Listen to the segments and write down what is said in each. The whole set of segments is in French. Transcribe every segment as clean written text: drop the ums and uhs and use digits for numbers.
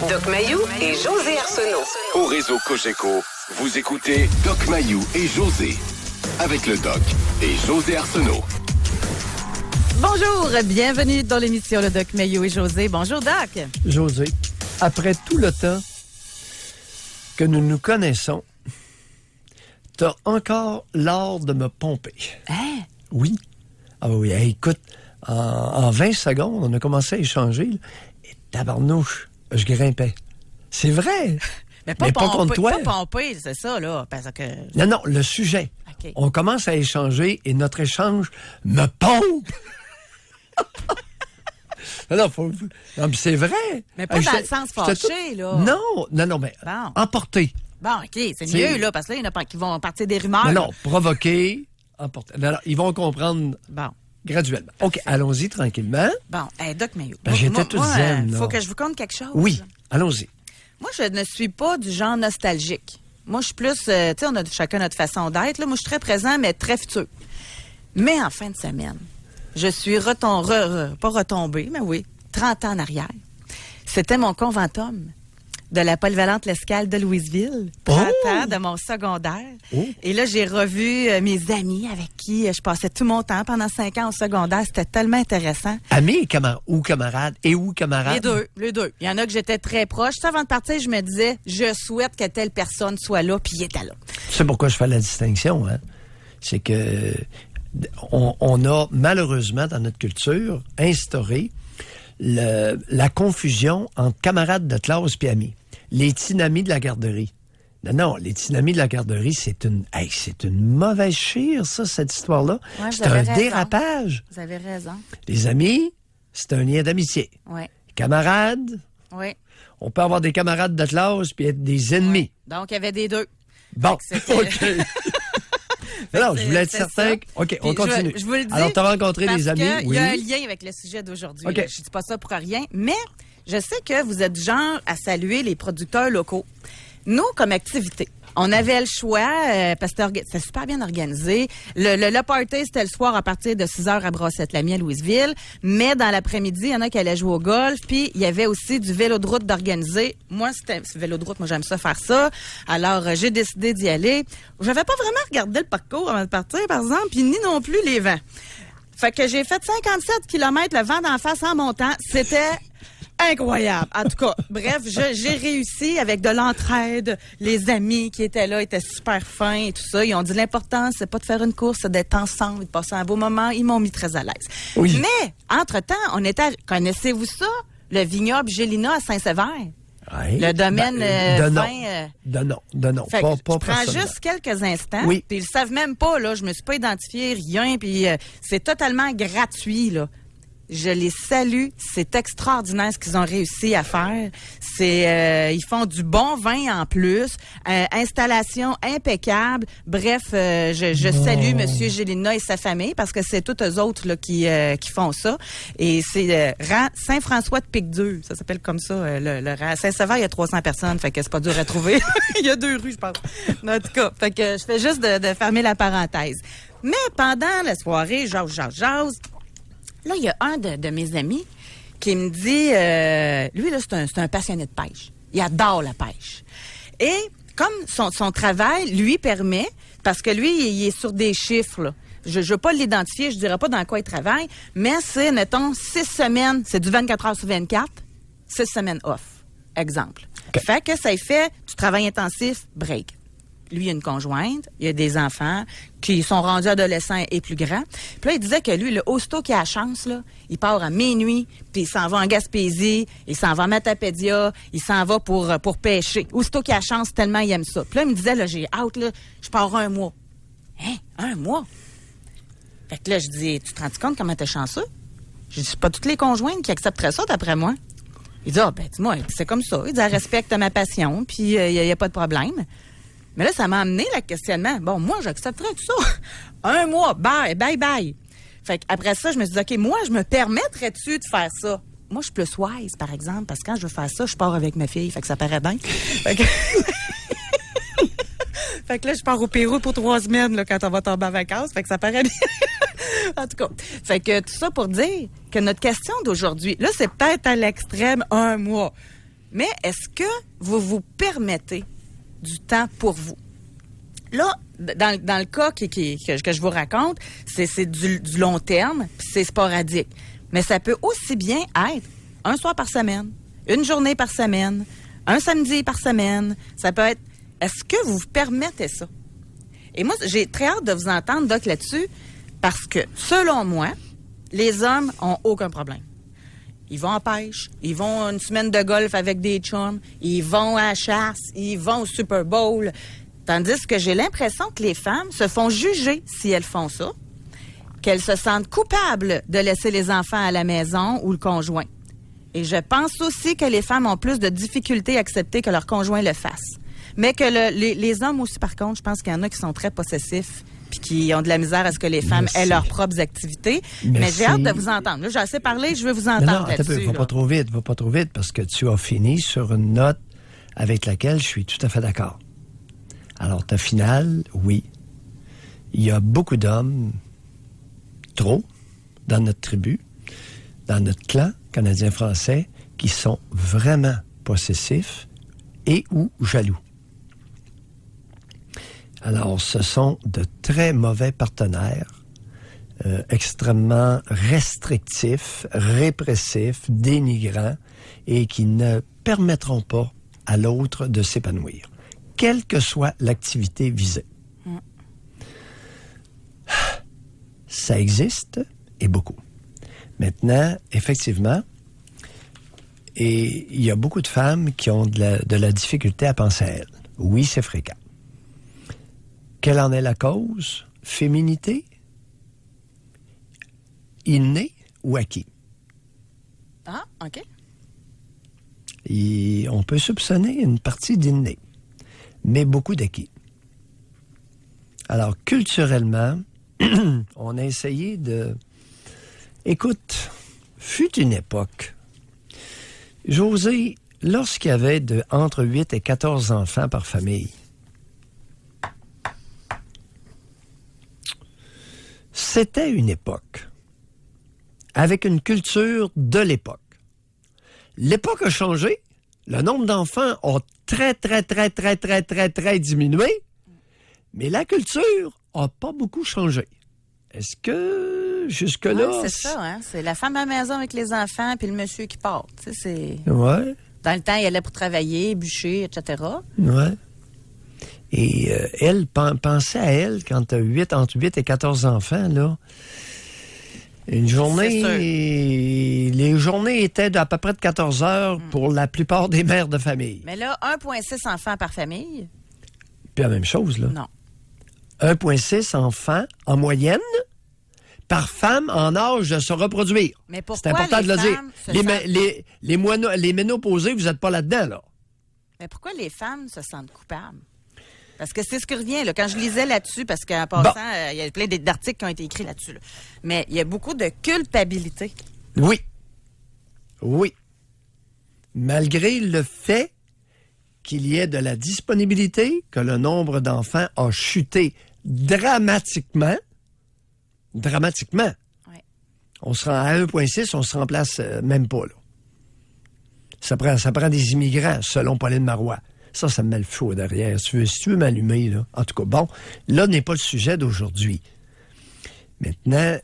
Doc Mayou et José Arsenault. Au réseau Cogeco, vous écoutez Doc Mayou et José. Avec le Doc et José Arsenault. Bonjour, bienvenue dans l'émission Le Doc Mayou et José. Bonjour, Doc. José, après tout le temps que nous nous connaissons, t'as encore l'art de me pomper. Hein? Oui. Ah oui, hey, écoute, en 20 secondes, on a commencé à échanger, là, et tabarnouche, je grimpais. C'est vrai. Mais pas contre toi. Pas pomper, c'est ça, là, parce que... Non, le sujet. Okay. On commence à échanger et notre échange me pompe. Non, mais c'est vrai. Mais pas dans le sens fâché, là. Non, mais emporté. Bon, OK, c'est mieux, là, parce que là, il y en a qui vont partir des rumeurs. Non, provoquer, emporter. Non, ils vont comprendre graduellement. OK, allons-y tranquillement. Bon, Doc Mayou. J'étais toute zen, là. Faut que je vous conte quelque chose. Oui, allons-y. Moi, je ne suis pas du genre nostalgique. Moi, je suis plus, tu sais, on a chacun notre façon d'être. Là. Moi, je suis très présent, mais très futur. Mais en fin de semaine, je suis pas retombée, mais oui, 30 ans en arrière. C'était mon conventum de la polyvalente L'Escale de Louisville, 30 ans de mon secondaire. Et là, j'ai revu mes amis avec qui je passais tout mon temps pendant 5 ans au secondaire. C'était tellement intéressant. Amis ou camarades? Et où camarades? Les deux. Il y en a que j'étais très proche. Tu sais, avant de partir, je me disais, je souhaite que telle personne soit là, puis il était là. Tu sais pourquoi je fais la distinction, hein? C'est que on a malheureusement dans notre culture instauré la confusion entre camarades de classe et amis. Les tinamis de la garderie. Non, les tinamis de la garderie, c'est une mauvaise chire, ça, cette histoire-là. Ouais, c'est un dérapage. Vous avez raison. Les amis, c'est un lien d'amitié. Ouais. Les camarades, on peut avoir des camarades de classe puis être des ennemis. Ouais. Donc, il y avait des deux. Bon, OK. Non, je voulais être certain. OK, puis on continue. Je vous le dis. Alors, tu as rencontré des amis. Il y a un lien avec le sujet d'aujourd'hui. Okay. Je dis pas ça pour rien, mais je sais que vous êtes du genre à saluer les producteurs locaux. Nous, comme activité, on avait le choix, parce que c'était super bien organisé. Le party, c'était le soir à partir de 6h à Brassette-Lamy à Louisville. Mais dans l'après-midi, il y en a qui allaient jouer au golf. Puis, il y avait aussi du vélo de route d'organiser. Moi, c'était vélo de route. Moi, j'aime ça faire ça. Alors, j'ai décidé d'y aller. J'avais pas vraiment regardé le parcours avant de partir, par exemple, puis ni non plus les vents. Fait que j'ai fait 57 km le vent d'en face en montant. C'était incroyable. En tout cas, bref, j'ai réussi avec de l'entraide. Les amis qui étaient là étaient super fins et tout ça. Ils ont dit l'important, c'est pas de faire une course, c'est d'être ensemble, de passer un beau moment. Ils m'ont mis très à l'aise. Oui. Mais, entre-temps, connaissez-vous ça? Le vignoble Gélina à Saint-Sévère? Oui. Le domaine de non. Fait Pas je prends personnel. juste quelques instants. Oui. Puis ils le savent même pas, là. Je me suis pas identifié, rien. Puis c'est totalement gratuit, là. Je les salue. C'est extraordinaire ce qu'ils ont réussi à faire. Ils font du bon vin en plus. Installation impeccable. Bref, je salue Monsieur Gélina et sa famille parce que c'est tous eux autres là, qui font ça. Et c'est rang Saint-François de Pic-Dur. Ça s'appelle comme ça. Le rang Saint-Sever, il y a 300 personnes. Fait que c'est pas dur à trouver. Il y a 2 rues, je pense. En tout cas, fait que je fais juste de fermer la parenthèse. Mais pendant la soirée, jase. Là, il y a un de mes amis qui me dit, lui, là, c'est un passionné de pêche. Il adore la pêche. Et comme son travail lui permet, parce que lui, il est sur des chiffres, là. Je veux pas l'identifier, je dirais pas dans quoi il travaille, mais c'est, mettons, 6 semaines, c'est du 24 heures sur 24, 6 semaines off, exemple. Okay. Fait que ça fait du travail intensif, break. Lui, il a une conjointe, il a des enfants qui sont rendus adolescents et plus grands. Puis là, il disait que lui, le aussitôt qu'il a la chance, là, il part à minuit, puis il s'en va en Gaspésie, il s'en va à Matapédia, il s'en va pour pêcher. Aussitôt qu'il a la chance, tellement il aime ça. Puis là, il me disait, là, j'ai hâte, là, je pars 1 mois. Hein? 1 mois? Fait que là, je dis, tu te rends compte comment t'es chanceux? Je dis, c'est pas toutes les conjointes qui accepteraient ça, d'après moi. Il dit, dis-moi, c'est comme ça. Il dit, elle respecte ma passion, puis il y a pas de problème. Mais là, ça m'a amené le questionnement. Bon, moi, j'accepterais tout ça. 1 mois, bye. Fait qu'après ça, je me suis dit, OK, moi, je me permettrais-tu de faire ça? Moi, je suis plus wise, par exemple, parce que quand je veux faire ça, je pars avec ma fille. Fait que ça paraît bien. Fait que là, je pars au Pérou pour 3 semaines, là, quand on va tomber en vacances. Fait que ça paraît bien. En tout cas. Fait que tout ça pour dire que notre question d'aujourd'hui, là, c'est peut-être à l'extrême 1 mois. Mais est-ce que vous vous permettez du temps pour vous? Là, dans le cas que je vous raconte, c'est du long terme, puis c'est sporadique. Mais ça peut aussi bien être un soir par semaine, une journée par semaine, un samedi par semaine. Ça peut être... Est-ce que vous vous permettez ça? Et moi, j'ai très hâte de vous entendre, Doc, là-dessus, parce que, selon moi, les hommes ont aucun problème. Ils vont en pêche, ils vont une semaine de golf avec des chums, ils vont à la chasse, ils vont au Super Bowl. Tandis que j'ai l'impression que les femmes se font juger si elles font ça, qu'elles se sentent coupables de laisser les enfants à la maison ou le conjoint. Et je pense aussi que les femmes ont plus de difficultés à accepter que leur conjoint le fasse. Mais que les hommes aussi, par contre, je pense qu'il y en a qui sont très possessifs puis qui ont de la misère à ce que les femmes aient leurs propres activités. Mais j'ai hâte de vous entendre. Là, j'ai assez parlé, je veux vous entendre là-dessus. Va pas trop vite, parce que tu as fini sur une note avec laquelle je suis tout à fait d'accord. Alors, ta finale, oui. Il y a beaucoup d'hommes, trop, dans notre tribu, dans notre clan canadien-français, qui sont vraiment possessifs et ou jaloux. Alors, ce sont de très mauvais partenaires, extrêmement restrictifs, répressifs, dénigrants, et qui ne permettront pas à l'autre de s'épanouir, quelle que soit l'activité visée. Ça existe, et beaucoup. Maintenant, effectivement, et il y a beaucoup de femmes qui ont de la difficulté à penser à elles. Oui, c'est fréquent. Quelle en est la cause? Féminité? Inné ou acquis? Ah, OK. Et on peut soupçonner une partie d'inné, mais beaucoup d'acquis. Alors, culturellement, on a essayé de... Écoute, fut une époque. José, lorsqu'il y avait entre 8 et 14 enfants par famille, c'était une époque, avec une culture de l'époque. L'époque a changé, le nombre d'enfants a très diminué, mais la culture n'a pas beaucoup changé. Est-ce que jusque-là... Ouais, c'est ça, hein? C'est la femme à la maison avec les enfants puis le monsieur qui part. Tu sais, c'est... Ouais. Dans le temps, il allait pour travailler, bûcher, etc. Ouais. Et elle, pensait à elle quand tu as entre 8 et 14 enfants, là. Une journée... Les journées étaient d'à peu près de 14 heures pour la plupart des mères de famille. Mais là, 1,6 enfants par famille. Puis la même chose, là. Non. 1,6 enfants en moyenne par femme en âge de se reproduire. Mais pourquoi c'est important de le dire. Les Les ménopausés, vous n'êtes pas là-dedans, là. Mais pourquoi les femmes se sentent coupables? Parce que c'est ce qui revient, là. Quand je lisais là-dessus, parce qu'en passant, il y a plein d'articles qui ont été écrits là-dessus, là. Mais il y a beaucoup de culpabilité. Oui. Oui. Malgré le fait qu'il y ait de la disponibilité, que le nombre d'enfants a chuté dramatiquement. Dramatiquement. Ouais. On se rend à 1,6, on se remplace même pas, là. Ça prend des immigrants, selon Pauline Marois. Ça me met le feu derrière. Si tu veux m'allumer, là. En tout cas, bon, là n'est pas le sujet d'aujourd'hui. Maintenant,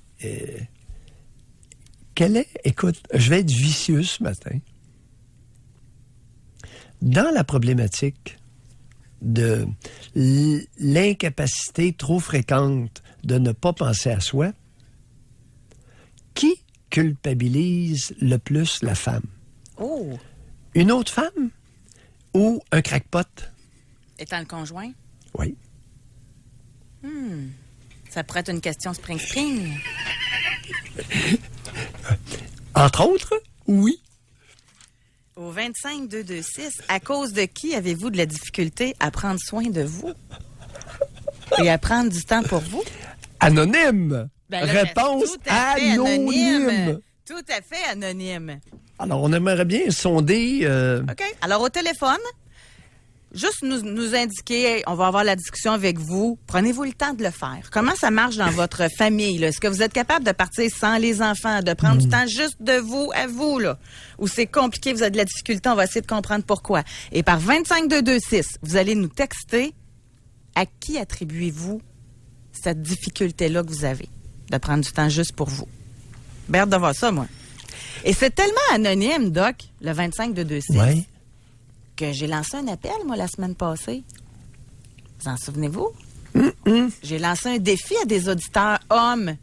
écoute, je vais être vicieux ce matin. Dans la problématique de l'incapacité trop fréquente de ne pas penser à soi, qui culpabilise le plus la femme? Oh! Une autre femme ou un crackpot? Étant le conjoint? Oui. Ça pourrait être une question spring. Entre autres, oui. Au 25-226, à cause de qui avez-vous de la difficulté à prendre soin de vous et à prendre du temps pour vous? Anonyme. Ben là, réponse tout à fait anonyme. Tout à fait anonyme. Alors, on aimerait bien sonder... OK. Alors, au téléphone, juste nous indiquer, on va avoir la discussion avec vous. Prenez-vous le temps de le faire. Comment ça marche dans votre famille, là? Est-ce que vous êtes capable de partir sans les enfants, de prendre du temps juste de vous à vous, là? Ou c'est compliqué, vous avez de la difficulté, on va essayer de comprendre pourquoi. Et par 25226, vous allez nous texter à qui attribuez-vous cette difficulté-là que vous avez de prendre du temps juste pour vous. Bien hâte de voir ça, moi. Et c'est tellement anonyme, Doc, le 25226, Oui. que j'ai lancé un appel, moi, la semaine passée. Vous en souvenez-vous? J'ai lancé un défi à des auditeurs hommes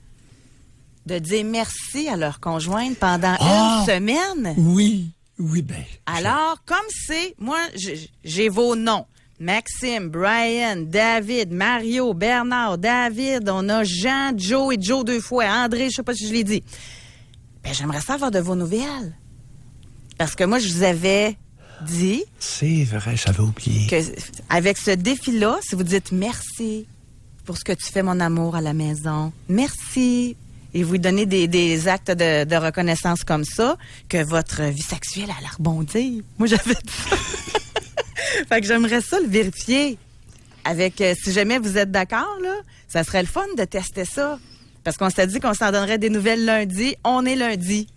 de dire merci à leur conjointe pendant une semaine. Oui, ben. Alors, comme c'est, moi, j'ai vos noms. Maxime, Brian, David, Mario, Bernard, David, on a Jean, Joe et Joe 2 fois, André, je sais pas si je l'ai dit. Ben, j'aimerais savoir de vos nouvelles. Parce que moi, je vous avais dit... C'est vrai, j'avais oublié. Que avec ce défi-là, si vous dites merci pour ce que tu fais, mon amour, à la maison, merci, et vous donnez des actes de reconnaissance comme ça, que votre vie sexuelle allait rebondir. Moi, j'avais dit ça. Fait que j'aimerais ça le vérifier. Avec, si jamais vous êtes d'accord, là, ça serait le fun de tester ça. Parce qu'on s'est dit qu'on s'en donnerait des nouvelles lundi. On est lundi.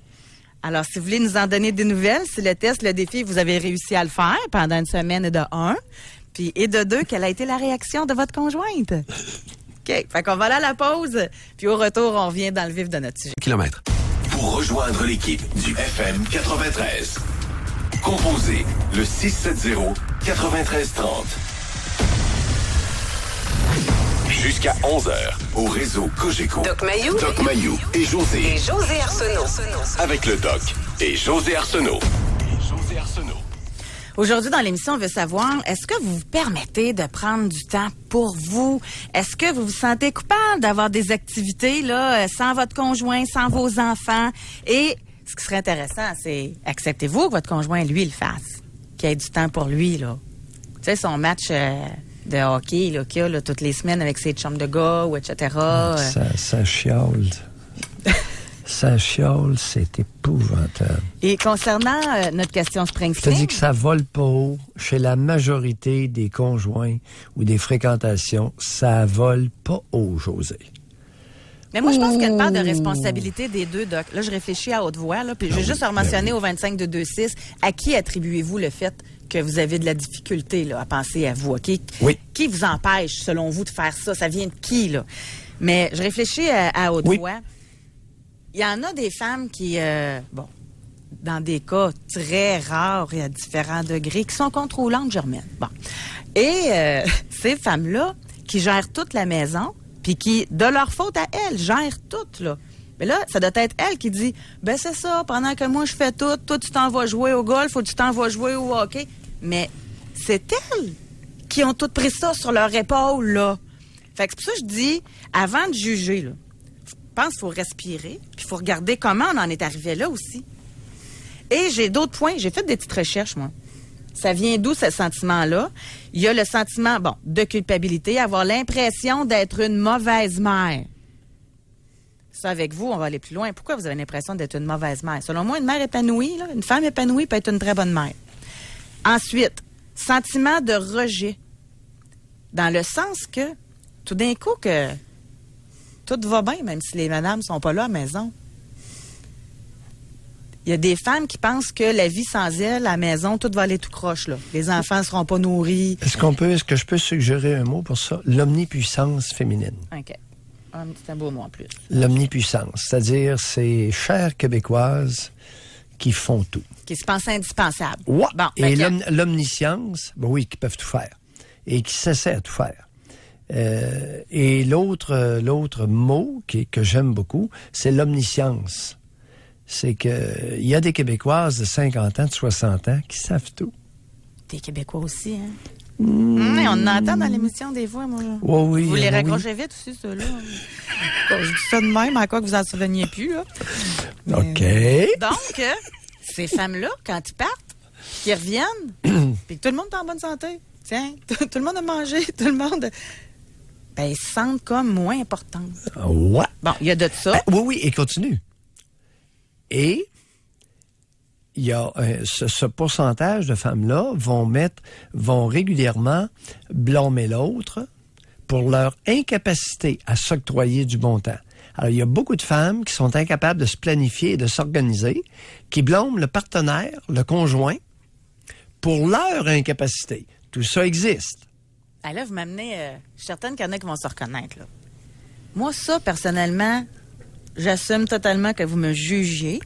Alors, si vous voulez nous en donner des nouvelles, si le test, le défi, vous avez réussi à le faire pendant une semaine de 1, puis et de 2, quelle a été la réaction de votre conjointe? OK. Fait qu'on va aller à la pause, puis au retour, on revient dans le vif de notre sujet. Kilomètres. Pour rejoindre l'équipe du FM 93, composez le 670-9330. Jusqu'à 11h, au réseau Cogeco. Doc Mayou et José. Et José Arsenault. Avec le Doc et José Arsenault. Aujourd'hui, dans l'émission, on veut savoir, est-ce que vous vous permettez de prendre du temps pour vous? Est-ce que vous vous sentez coupable d'avoir des activités là sans votre conjoint, sans vos enfants? Et ce qui serait intéressant, c'est acceptez-vous que votre conjoint, lui, le fasse? Qu'il ait du temps pour lui, là. Tu sais, son match de hockey là, qu'il y a là, toutes les semaines avec ses chums de gars, ou etc. Ça chiale. Ça chiale, c'est épouvantable. Et concernant notre question Je te Springsteen... dis que ça vole pas haut. Chez la majorité des conjoints ou des fréquentations, ça vole pas haut, José. Mais moi, je pense qu'il y a une part de responsabilité des deux, Doc. Là, je réfléchis à haute voix, là, puis je vais juste mentionner au 25226, à qui attribuez-vous le fait que vous avez de la difficulté là, à penser à vous, OK? Oui. Qui vous empêche, selon vous, de faire ça? Ça vient de qui, là? Mais je réfléchis à haute voix. Il y en a des femmes qui, dans des cas très rares et à différents degrés, qui sont contrôlantes, Germaine. Bon. Et ces femmes-là, qui gèrent toute la maison, puis qui, de leur faute à elles, gèrent tout, là. Mais là, ça doit être elle qui dit, ben c'est ça, pendant que moi je fais tout, toi tu t'en vas jouer au golf ou tu t'en vas jouer au hockey. Mais c'est elles qui ont toutes pris ça sur leur épaule, là. Fait que c'est pour ça que je dis, avant de juger, là, je pense qu'il faut respirer, puis il faut regarder comment on en est arrivé là aussi. Et j'ai d'autres points, j'ai fait des petites recherches, moi. Ça vient d'où, ce sentiment-là? Il y a le sentiment, de culpabilité, avoir l'impression d'être une mauvaise mère. Ça, avec vous, on va aller plus loin. Pourquoi vous avez l'impression d'être une mauvaise mère? Selon moi, une mère épanouie, là, une femme épanouie peut être une très bonne mère. Ensuite, sentiment de rejet. Dans le sens que, tout d'un coup, que tout va bien, même si les madames sont pas là à la maison. Il y a des femmes qui pensent que la vie sans elles, à la maison, tout va aller tout croche, là. Les enfants ne seront pas nourris. Est-ce que je peux suggérer un mot pour ça? L'omnipuissance féminine. OK. C'est un beau mot en plus. L'omnipuissance, c'est-à-dire ces chères Québécoises qui font tout. Qui se pensent indispensables. Ouais. Bon, et l'omniscience, oui, qui peuvent tout faire. Et qui s'essaient à tout faire. Et l'autre mot que j'aime beaucoup, c'est l'omniscience. C'est que il y a des Québécoises de 50 ans, de 60 ans qui savent tout. Des Québécois aussi, hein? On en entend dans l'émission des fois, moi. Oui, vous les raccrochez vite aussi, ceux-là. Je dis ça de même, à quoi que vous en souveniez plus, là. OK. Donc, ces femmes-là, quand ils partent, qu'ils reviennent, puis que tout le monde est en bonne santé, tiens, tout le monde a mangé, tout le monde... Ben, ils se sentent comme moins importantes. Ouais. Bon, il y a de ça. Oui, et continue. Et il y a ce pourcentage de femmes-là vont régulièrement blâmer l'autre pour leur incapacité à s'octroyer du bon temps. Alors, il y a beaucoup de femmes qui sont incapables de se planifier et de s'organiser, qui blâment le partenaire, le conjoint, pour leur incapacité. Tout ça existe. Ah là, vous m'amenez... je suis certaine qu'il y en a qui vont se reconnaître, là. Moi, ça, personnellement, j'assume totalement que vous me jugiez.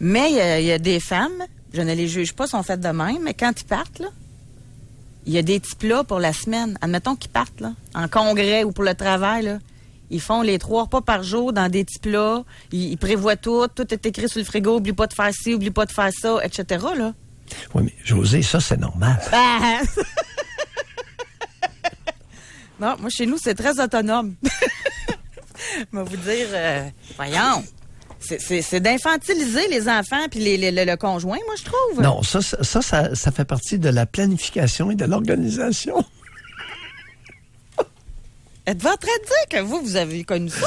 Mais il y a des femmes, je ne les juge pas, sont faites de même, mais quand ils partent, là, il y a des petits plats pour la semaine. Admettons qu'ils partent, là, en congrès ou pour le travail, là. Ils font les 3 repas par jour dans des petits plats. Ils prévoient tout. Tout est écrit sur le frigo. Oublie pas de faire ci, oublie pas de faire ça, etc., là. Oui, mais José, ça, c'est normal. Ah! Non, moi, chez nous, c'est très autonome. Je vais vous dire, voyons, c'est d'infantiliser les enfants puis le conjoint, moi, je trouve. Non, ça fait partie de la planification et de l'organisation. Êtes-vous en train de dire que vous avez connu ça?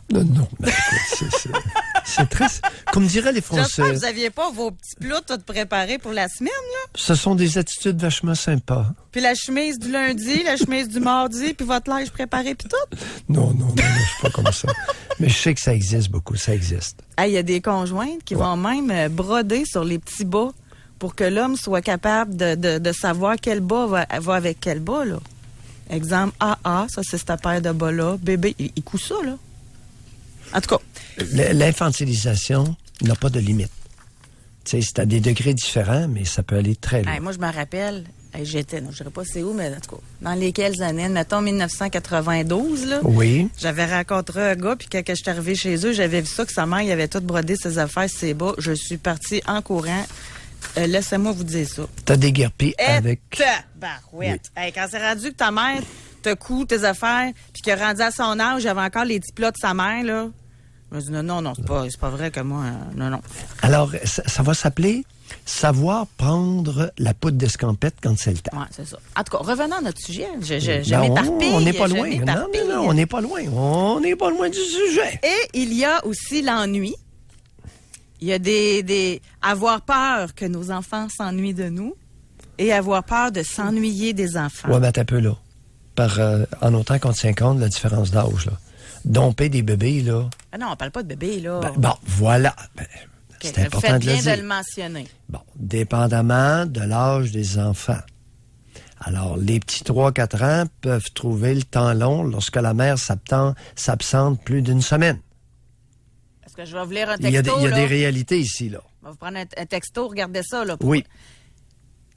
Non, mais c'est très... Comme diraient les Français... J'espère que vous n'aviez pas vos petits plats tout préparés pour la semaine, là. Ce sont des attitudes vachement sympas. Puis la chemise du lundi, la chemise du mardi, puis votre linge préparé, puis tout. Non, je suis pas comme ça. Mais je sais que ça existe beaucoup, ça existe. Il y a des conjointes qui vont même broder sur les petits bas pour que l'homme soit capable de savoir quel bas va avec quel bas, là. Exemple, ça c'est cette paire de bas-là. Bébé, il coud ça, là. En tout cas. L'infantilisation n'a pas de limite. Tu sais, c'est à des degrés différents, mais ça peut aller très loin. Moi, je me rappelle, je ne dirais pas c'est où, mais en tout cas, dans lesquelles années, mettons 1992, là. Oui. J'avais rencontré un gars, puis quand je suis arrivée chez eux, j'avais vu ça, que sa mère, il avait tout brodé ses affaires, ses bas. Je suis partie en courant. Laissez-moi vous dire ça. T'as déguerpi avec... Barouette. Oui. Quand c'est rendu que ta mère te coud tes affaires, puis qu'elle est rendue à son âge, j'avais encore les petits plats de sa mère, là. Je me dis non, c'est pas vrai que moi... non. Alors, ça va s'appeler savoir prendre la poudre d'escampette quand c'est le temps. Oui, c'est ça. En tout cas, revenons à notre sujet. Je m'éparpille. On n'est pas loin. Non, on n'est pas loin. On n'est pas loin du sujet. Et il y a aussi l'ennui. Il y a avoir peur que nos enfants s'ennuient de nous et avoir peur de s'ennuyer des enfants. Oui, mais t'as un peu là. En autant qu'on tient compte de la différence d'âge, là. Domper des bébés, là. Ah non, on parle pas de bébés, là. Voilà. C'est important de le dire. Faites bien de le mentionner. Bon, dépendamment de l'âge des enfants. Alors, les petits 3-4 ans peuvent trouver le temps long lorsque la mère s'absente plus d'une semaine. Est-ce que je vais vous lire un texto? Il y a des réalités ici, là. On va vous prendre un texto, regardez ça, là. Oui.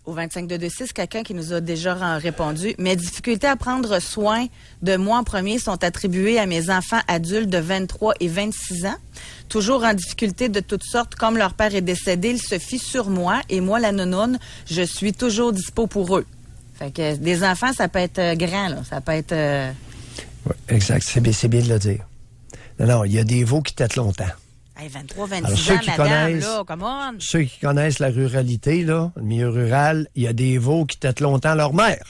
Au 25-226, quelqu'un qui nous a déjà répondu. Mes difficultés à prendre soin de moi en premier sont attribuées à mes enfants adultes de 23 et 26 ans. Toujours en difficulté de toutes sortes, comme leur père est décédé, il se fie sur moi et moi, la nounoune, je suis toujours dispo pour eux. Fait que des enfants, ça peut être grand, là. Ça peut être... Oui, exact. C'est bien de le dire. Non, il y a des veaux qui têtent longtemps. Hey, 23, 26 ans, madame, là, come on. Ceux qui connaissent la ruralité, là, le milieu rural, il y a des veaux qui têtent longtemps leur mère.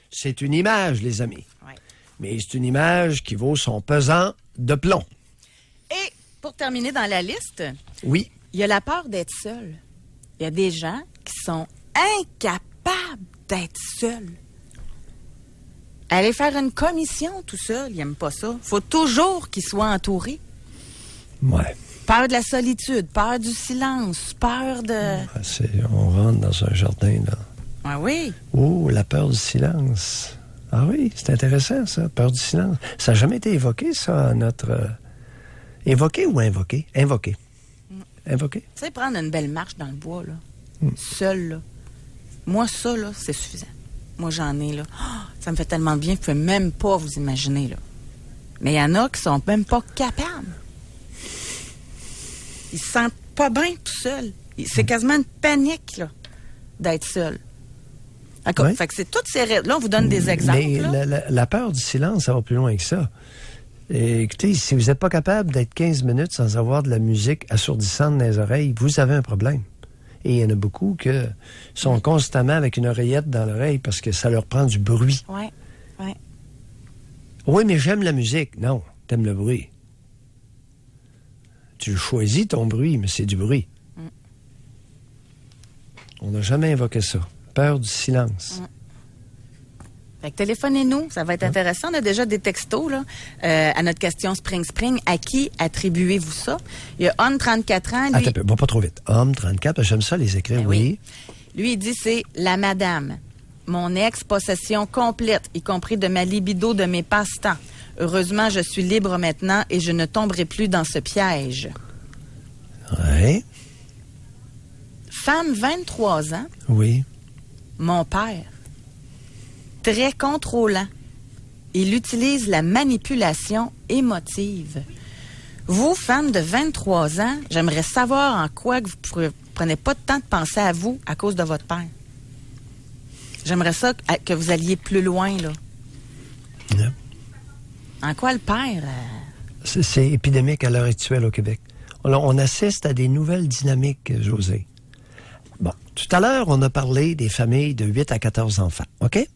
C'est une image, les amis. Ouais. Mais c'est une image qui vaut son pesant de plomb. Et pour terminer dans la liste, oui, il y a la peur d'être seul. Il y a des gens qui sont incapables d'être seuls. Aller faire une commission tout seul, ils n'aiment pas ça. Il faut toujours qu'ils soient entourés. Ouais. Peur de la solitude, peur du silence, peur de... On rentre dans un jardin, là. Ah oui? Oh, la peur du silence. Ah oui, c'est intéressant, ça, peur du silence. Ça n'a jamais été évoqué, ça, à notre... Évoqué ou invoqué? Invoqué. Invoqué? Tu sais, prendre une belle marche dans le bois, là, seul, là. Moi, ça, là, c'est suffisant. Moi, j'en ai, là. Oh, ça me fait tellement de bien, je ne peux même pas vous imaginer, là. Mais il y en a qui sont même pas capables. Ils se sentent pas bien tout seuls. C'est quasiment une panique, là, d'être seul. D'accord. Oui. Fait que c'est toutes ces... Là, on vous donne des exemples. Mais la peur du silence, ça va plus loin que ça. Et écoutez, si vous n'êtes pas capable d'être 15 minutes sans avoir de la musique assourdissante dans les oreilles, vous avez un problème. Et il y en a beaucoup qui sont constamment avec une oreillette dans l'oreille parce que ça leur prend du bruit. Oui. Oui, mais j'aime la musique. Non, t'aimes le bruit. Tu choisis ton bruit, mais c'est du bruit. On n'a jamais invoqué ça. Peur du silence. Fait que téléphonez-nous, ça va être intéressant. On a déjà des textos là, à notre question Spring. À qui attribuez-vous ça? Il y a Homme, 34 ans. Lui... Attends un peu, va pas trop vite. Homme, 34, j'aime ça les écrire, Ben oui. Lui, il dit c'est la madame. Mon ex, possession complète, y compris de ma libido, de mes passe-temps. Heureusement, je suis libre maintenant et je ne tomberai plus dans ce piège. Oui. Femme, 23 ans. Oui. Mon père. Très contrôlant. Il utilise la manipulation émotive. Vous, femme de 23 ans, j'aimerais savoir en quoi que vous prenez pas de temps de penser à vous à cause de votre père. J'aimerais ça que vous alliez plus loin, là. Non. En quoi le père... C'est épidémique à l'heure actuelle au Québec. On assiste à des nouvelles dynamiques, José. Bon, tout à l'heure, on a parlé des familles de 8 à 14 enfants, OK?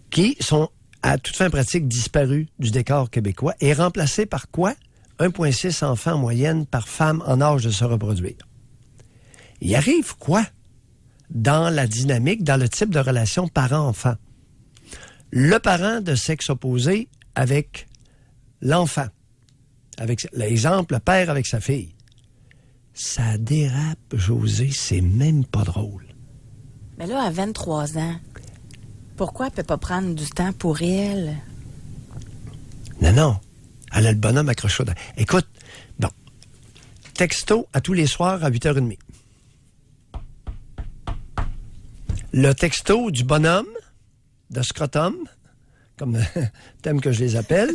Qui sont, à toute fin pratique, disparus du décor québécois et remplacés par quoi? 1,6 enfants en moyenne par femme en âge de se reproduire. Il arrive quoi dans la dynamique, dans le type de relation parent-enfant? Le parent de sexe opposé avec l'enfant. Avec l'exemple, le père avec sa fille. Ça dérape, José, c'est même pas drôle. Mais là, à 23 ans, pourquoi elle peut pas prendre du temps pour elle? Non. Elle a le bonhomme accroché. Écoute, bon, texto à tous les soirs à 8h30. Le texto du bonhomme, de scrotum, comme thème que je les appelle.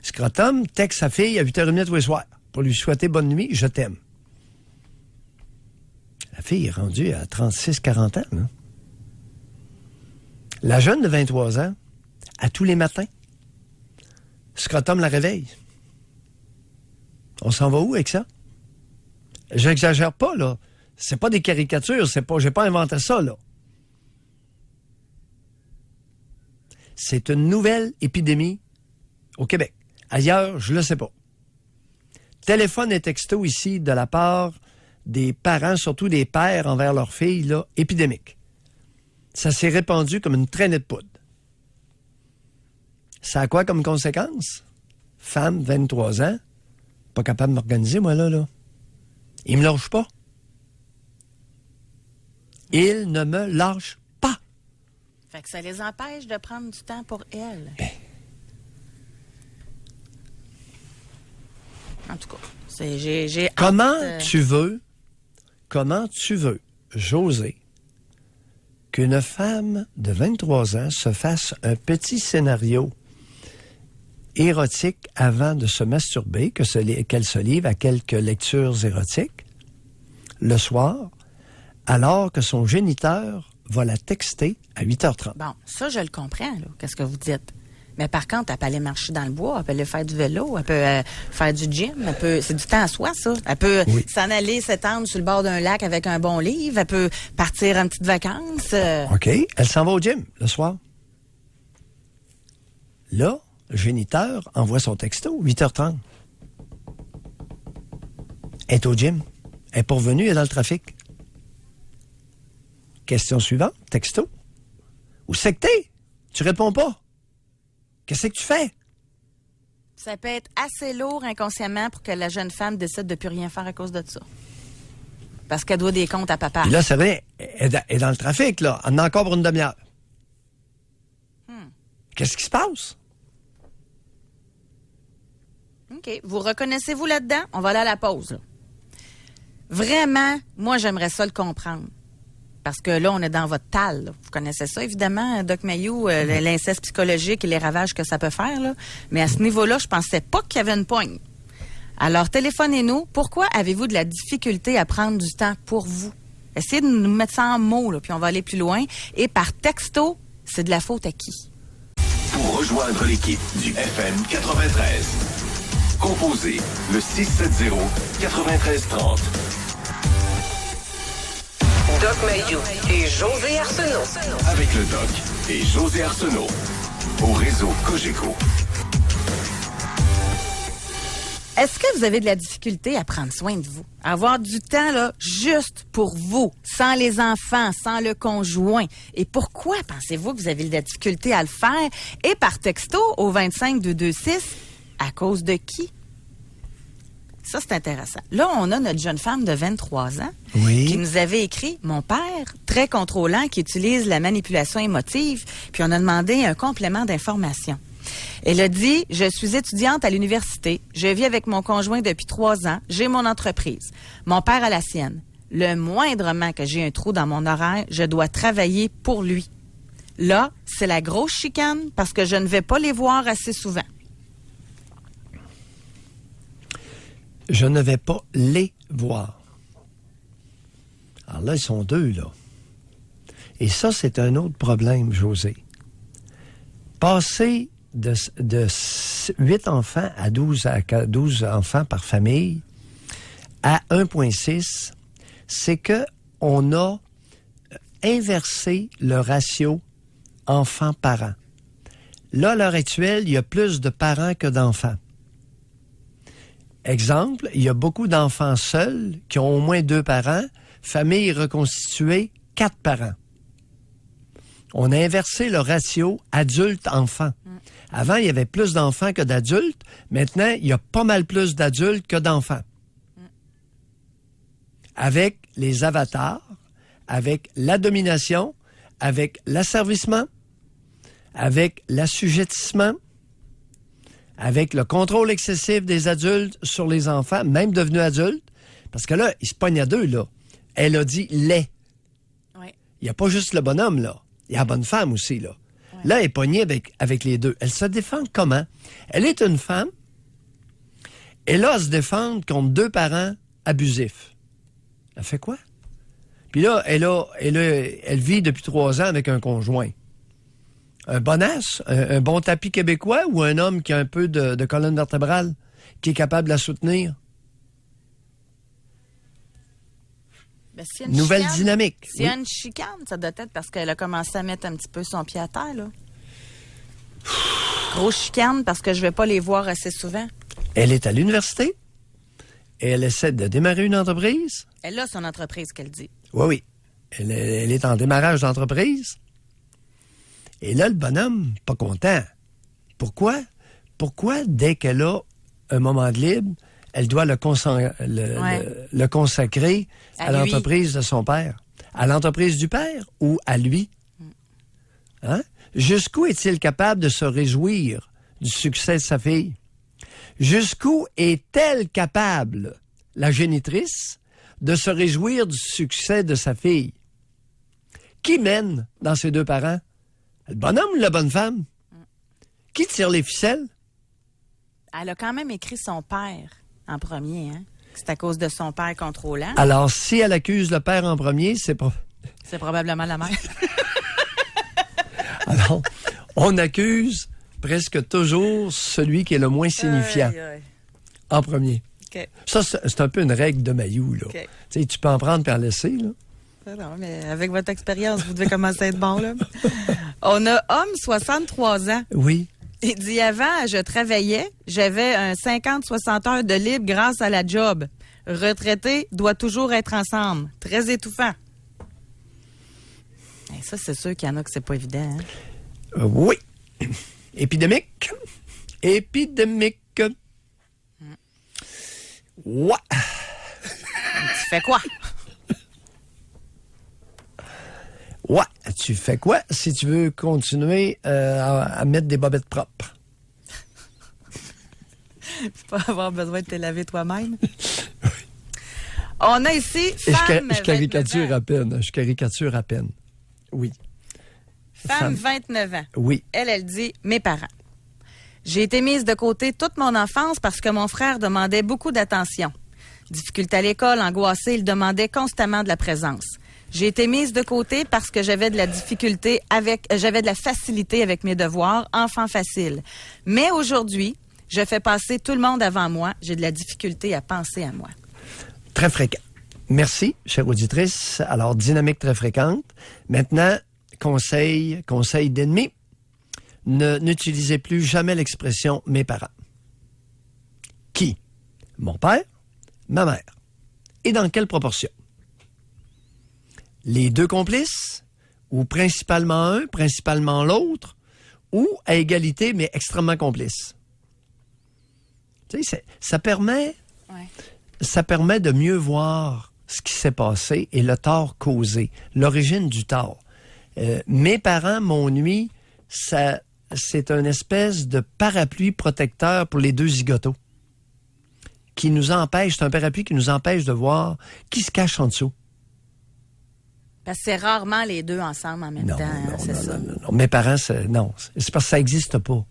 Scrotum texte sa fille à 8h30 tous les soirs pour lui souhaiter bonne nuit, je t'aime. La fille est rendue à 36-40 ans. Là. La jeune de 23 ans, à tous les matins, scrotum la réveille. On s'en va où avec ça? J'exagère pas, là. C'est pas des caricatures, j'ai pas inventé ça, là. C'est une nouvelle épidémie au Québec. Ailleurs, je le sais pas. Téléphone et texto ici de la part des parents, surtout des pères envers leurs filles, là, épidémique. Ça s'est répandu comme une traînée de poudre. Ça a quoi comme conséquence? Femme, 23 ans, pas capable de m'organiser, moi, là. Il me lâche pas. Il ne me lâche pas. Fait que ça les empêche de prendre du temps pour elle. En tout cas, j'ai Comment hâte, tu veux, José, qu'une femme de 23 ans se fasse un petit scénario érotique avant de se masturber, qu'elle se livre à quelques lectures érotiques le soir, alors que son géniteur va la texter à 8h30. Bon, ça, je le comprends, là, qu'est-ce que vous dites. Mais par contre, elle peut aller marcher dans le bois, elle peut aller faire du vélo, elle peut faire du gym, c'est du temps à soi, ça. Elle peut s'en aller s'étendre sur le bord d'un lac avec un bon livre, elle peut partir en petites vacances. OK, elle s'en va au gym le soir. Là, le géniteur envoie son texto, 8h30. Elle est au gym. Elle est pas revenue, elle est dans le trafic. Question suivante, texto. Où c'est que t'es? Tu réponds pas. Qu'est-ce que tu fais? Ça peut être assez lourd inconsciemment pour que la jeune femme décide de plus rien faire à cause de ça. Parce qu'elle doit des comptes à papa. Puis là, c'est vrai, elle est dans le trafic, là. Elle en a encore pour une demi-heure. Qu'est-ce qui se passe? OK. Vous reconnaissez-vous là-dedans? On va aller à la pause, là. Vraiment, moi, j'aimerais ça le comprendre. Parce que là, on est dans votre tal. Là. Vous connaissez ça, évidemment, Doc Mayou, l'inceste psychologique et les ravages que ça peut faire. Là. Mais à ce niveau-là, je pensais pas qu'il y avait une poigne. Alors, téléphonez-nous. Pourquoi avez-vous de la difficulté à prendre du temps pour vous? Essayez de nous mettre ça en mots, là, puis on va aller plus loin. Et par texto, c'est de la faute à qui? Pour rejoindre l'équipe du FM 93, composez le 670-9330. Doc Mayou et José Arsenault. Avec le Doc et José Arsenault. Au réseau Cogeco. Est-ce que vous avez de la difficulté à prendre soin de vous? À avoir du temps, là, juste pour vous, sans les enfants, sans le conjoint? Et pourquoi pensez-vous que vous avez de la difficulté à le faire? Et par texto au 25226, à cause de qui? Ça, c'est intéressant. Là, on a notre jeune femme de 23 ans qui nous avait écrit « Mon père, très contrôlant, qui utilise la manipulation émotive. » Puis on a demandé un complément d'information. Elle a dit « Je suis étudiante à l'université. Je vis avec mon conjoint depuis 3 ans. J'ai mon entreprise. Mon père a la sienne. Le moindrement que j'ai un trou dans mon horaire, je dois travailler pour lui. Là, c'est la grosse chicane parce que je ne vais pas les voir assez souvent. » Je ne vais pas les voir. Alors là, ils sont 2, là. Et ça, c'est un autre problème, José. Passer de 8 enfants à 12 enfants par famille à 1,6, c'est que on a inversé le ratio enfants-parents. Là, à l'heure actuelle, il y a plus de parents que d'enfants. Exemple, il y a beaucoup d'enfants seuls qui ont au moins 2 parents, famille reconstituée, 4 parents. On a inversé le ratio adulte-enfant. Avant, il y avait plus d'enfants que d'adultes. Maintenant, il y a pas mal plus d'adultes que d'enfants. Avec les avatars, avec la domination, avec l'asservissement, avec l'assujettissement, avec le contrôle excessif des adultes sur les enfants, même devenus adultes, parce que là, ils se pognent à 2, là. Elle a dit « les ». Ouais. Il n'y a pas juste le bonhomme, là. Il y a la bonne femme aussi, là. Ouais. Là, elle est pognée avec les 2. Elle se défend comment? Elle est une femme. Elle a à se défendre contre 2 parents abusifs. Elle fait quoi? Puis là, elle vit depuis 3 ans avec un conjoint. Un bonasse, un bon tapis québécois ou un homme qui a un peu de colonne vertébrale, qui est capable de la soutenir? Ben, Nouvelle dynamique. S'il y a une chicane, ça doit être parce qu'elle a commencé à mettre un petit peu son pied à terre, là. Grosse chicane parce que je vais pas les voir assez souvent. Elle est à l'université. Et elle essaie de démarrer une entreprise. Elle a son entreprise, qu'elle dit. Oui. Elle est en démarrage d'entreprise. Et là, le bonhomme, pas content. Pourquoi? Pourquoi, dès qu'elle a un moment de libre, elle doit le consacrer à l'entreprise de son père? À l'entreprise du père ou à lui? Hein? Jusqu'où est-il capable de se réjouir du succès de sa fille? Jusqu'où est-elle capable, la génitrice, de se réjouir du succès de sa fille? Qui mène dans ses 2 parents? Le bonhomme ou la bonne femme? Qui tire les ficelles? Elle a quand même écrit son père en premier, hein? C'est à cause de son père contrôlant. Alors, si elle accuse le père en premier, c'est probablement la mère. Alors, on accuse presque toujours celui qui est le moins signifiant en premier. Okay. Ça, c'est un peu une règle de Mayou, là. Okay. Tu sais, tu peux en prendre et en laisser, là. Non, mais avec votre expérience, vous devez commencer à être bon, là. On a homme, 63 ans. Oui. Il dit, avant, je travaillais, j'avais un 50-60 heures de libre grâce à la job. Retraité doit toujours être ensemble. Très étouffant. Et ça, c'est sûr qu'il y en a que c'est pas évident, hein? Oui. Épidémique. Épidémique. Ouais. Tu fais quoi? Ouais, tu fais quoi si tu veux continuer à mettre des bobettes propres? Pas avoir besoin de te laver toi-même. Oui. On a ici femme. Je caricature à peine. Je caricature à peine. Oui. Femme 29 ans. Oui. Elle dit mes parents. J'ai été mise de côté toute mon enfance parce que mon frère demandait beaucoup d'attention. Difficulté à l'école, angoissé, il demandait constamment de la présence. J'ai été mise de côté parce que j'avais de la facilité avec mes devoirs, enfant facile. Mais aujourd'hui, je fais passer tout le monde avant moi. J'ai de la difficulté à penser à moi. Très fréquent. Merci, chère auditrice. Alors, dynamique très fréquente. Maintenant, conseil d'ennemi. N'utilisez plus jamais l'expression « mes parents ». Qui? Mon père, ma mère. Et dans quelle proportion? Les deux complices? Ou principalement un, principalement l'autre? Ou à égalité, mais extrêmement complices? Tu sais, ça permet de mieux voir ce qui s'est passé et le tort causé, l'origine du tort. Mes parents m'ont nui, c'est une espèce de parapluie protecteur pour les deux zigotos qui nous empêche, c'est un parapluie qui nous empêche de voir qui se cache en dessous. Parce que c'est rarement les deux ensemble en même temps, c'est ça. Non. Mes parents, c'est parce que ça n'existe pas.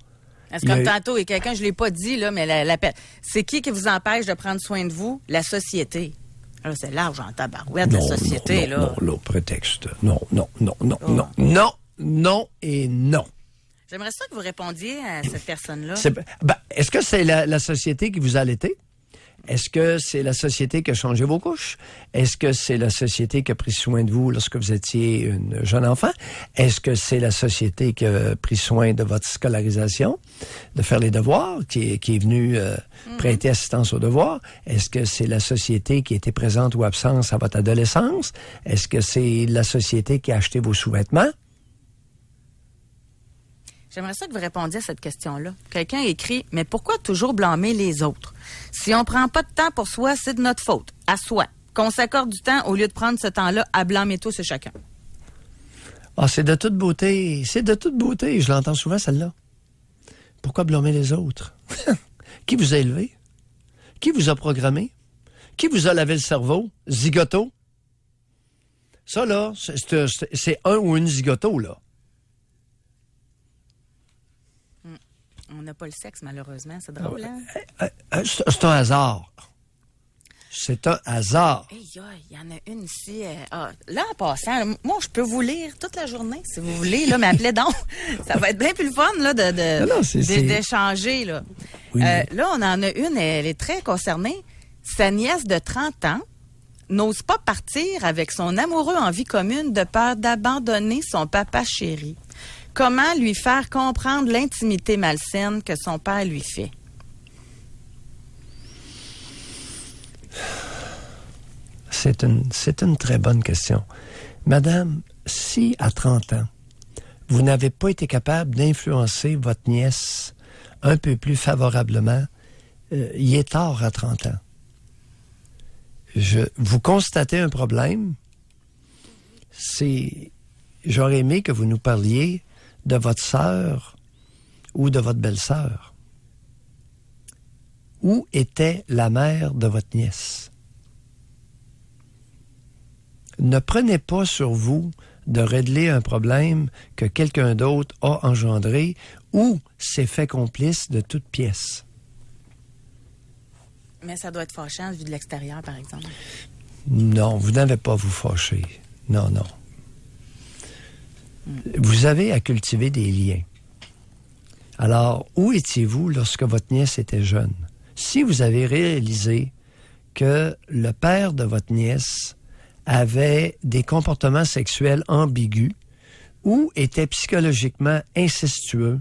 Parce que comme tantôt, et quelqu'un, je ne l'ai pas dit, là, mais c'est qui vous empêche de prendre soin de vous? La société. Là, c'est large en tabarouette, la société, là. Non, prétexte. Non et non. J'aimerais ça que vous répondiez à cette personne-là. Est-ce que c'est la société qui vous a allaité? Est-ce que c'est la société qui a changé vos couches? Est-ce que c'est la société qui a pris soin de vous lorsque vous étiez une jeune enfant? Est-ce que c'est la société qui a pris soin de votre scolarisation, de faire les devoirs, qui est venue prêter assistance aux devoirs? Est-ce que c'est la société qui était présente ou absente à votre adolescence? Est-ce que c'est la société qui a acheté vos sous-vêtements? J'aimerais ça que vous répondiez à cette question-là. Quelqu'un écrit, mais pourquoi toujours blâmer les autres? Si on prend pas de temps pour soi, c'est de notre faute, à soi. Qu'on s'accorde du temps au lieu de prendre ce temps-là à blâmer tous et chacun. Ah, c'est de toute beauté. C'est de toute beauté. Je l'entends souvent, celle-là. Pourquoi blâmer les autres? Qui vous a élevé? Qui vous a programmé? Qui vous a lavé le cerveau? Zigoto? Ça, là, c'est un ou une zigoto, là. On n'a pas le sexe, malheureusement. C'est drôle, hein? C'est un hasard. C'est un hasard. Il y en a une ici. Là, en passant, moi, je peux vous lire toute la journée, si vous voulez. Là, m'appelez donc. Ça va être bien plus le fun là, d'échanger. Là. Oui, là, on en a une, elle est très concernée. Sa nièce de 30 ans n'ose pas partir avec son amoureux en vie commune de peur d'abandonner son papa chéri. Comment lui faire comprendre l'intimité malsaine que son père lui fait? C'est une très bonne question. Madame, si à 30 ans, vous n'avez pas été capable d'influencer votre nièce un peu plus favorablement, il est tard à 30 ans. Vous constatez un problème, j'aurais aimé que vous nous parliez de votre sœur ou de votre belle-sœur. Où était la mère de votre nièce? Ne prenez pas sur vous de régler un problème que quelqu'un d'autre a engendré ou s'est fait complice de toute pièce. Mais ça doit être fâchant vu de l'extérieur, par exemple. Non, vous n'avez pas à vous fâcher. Non. Vous avez à cultiver des liens. Alors, où étiez-vous lorsque votre nièce était jeune? Si vous avez réalisé que le père de votre nièce avait des comportements sexuels ambigus ou était psychologiquement incestueux,